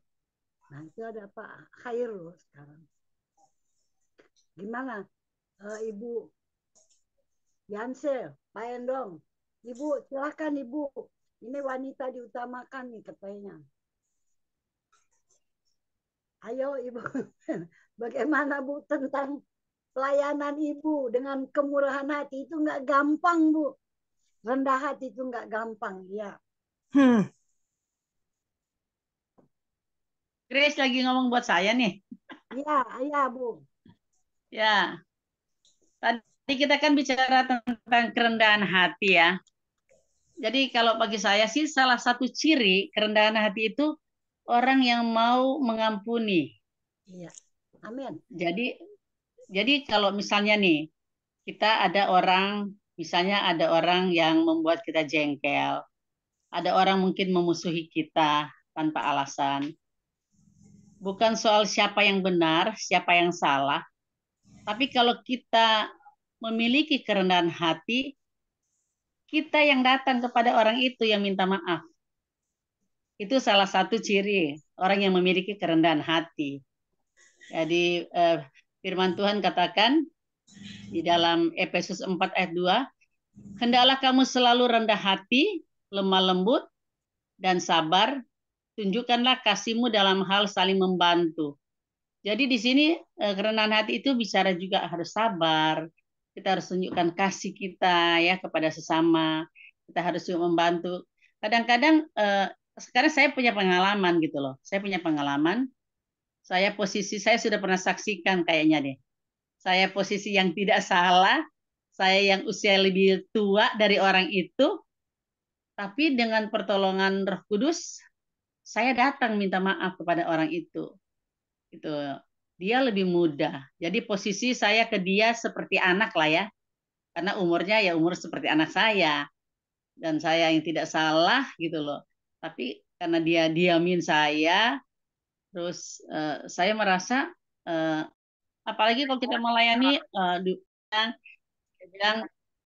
nanti ada Pak Khairul sekarang. Gimana Ibu Yanse, Pak Endong? Ibu, silakan Ibu. Ini wanita diutamakan nih katanya. Ayo Ibu, bagaimana Bu tentang pelayanan Ibu dengan kemurahan hati? Itu nggak gampang Bu. Rendah hati itu nggak gampang ya. Grace lagi ngomong buat saya nih. Iya, iya Bu. Ya, tadi kita kan bicara tentang kerendahan hati ya. Jadi kalau bagi saya sih salah satu ciri kerendahan hati itu orang yang mau mengampuni. Iya. Amin. Jadi kalau misalnya nih kita misalnya ada orang yang membuat kita jengkel, ada orang mungkin memusuhi kita tanpa alasan. Bukan soal siapa yang benar, siapa yang salah, tapi kalau kita memiliki kerendahan hati, kita yang datang kepada orang itu yang minta maaf. Itu salah satu ciri orang yang memiliki kerendahan hati. Jadi firman Tuhan katakan di dalam Efesus 4 ayat 2, hendaklah kamu selalu rendah hati, lemah lembut, dan sabar, tunjukkanlah kasihmu dalam hal saling membantu. Jadi di sini kerendahan hati itu bicara juga harus sabar, kita harus tunjukkan kasih kita ya kepada sesama, kita harus juga membantu. Kadang-kadang sekarang saya punya pengalaman gitu loh, saya sudah pernah saksikan kayaknya deh. Saya posisi yang tidak salah, saya yang usia lebih tua dari orang itu, tapi dengan pertolongan Roh Kudus, saya datang minta maaf kepada orang itu. Itu dia lebih muda. Jadi posisi saya ke dia seperti anak lah ya. Karena umurnya ya umur seperti anak saya. Dan saya yang tidak salah gitu loh. Tapi karena dia diamin saya, terus saya merasa apalagi kalau kita melayani dia bilang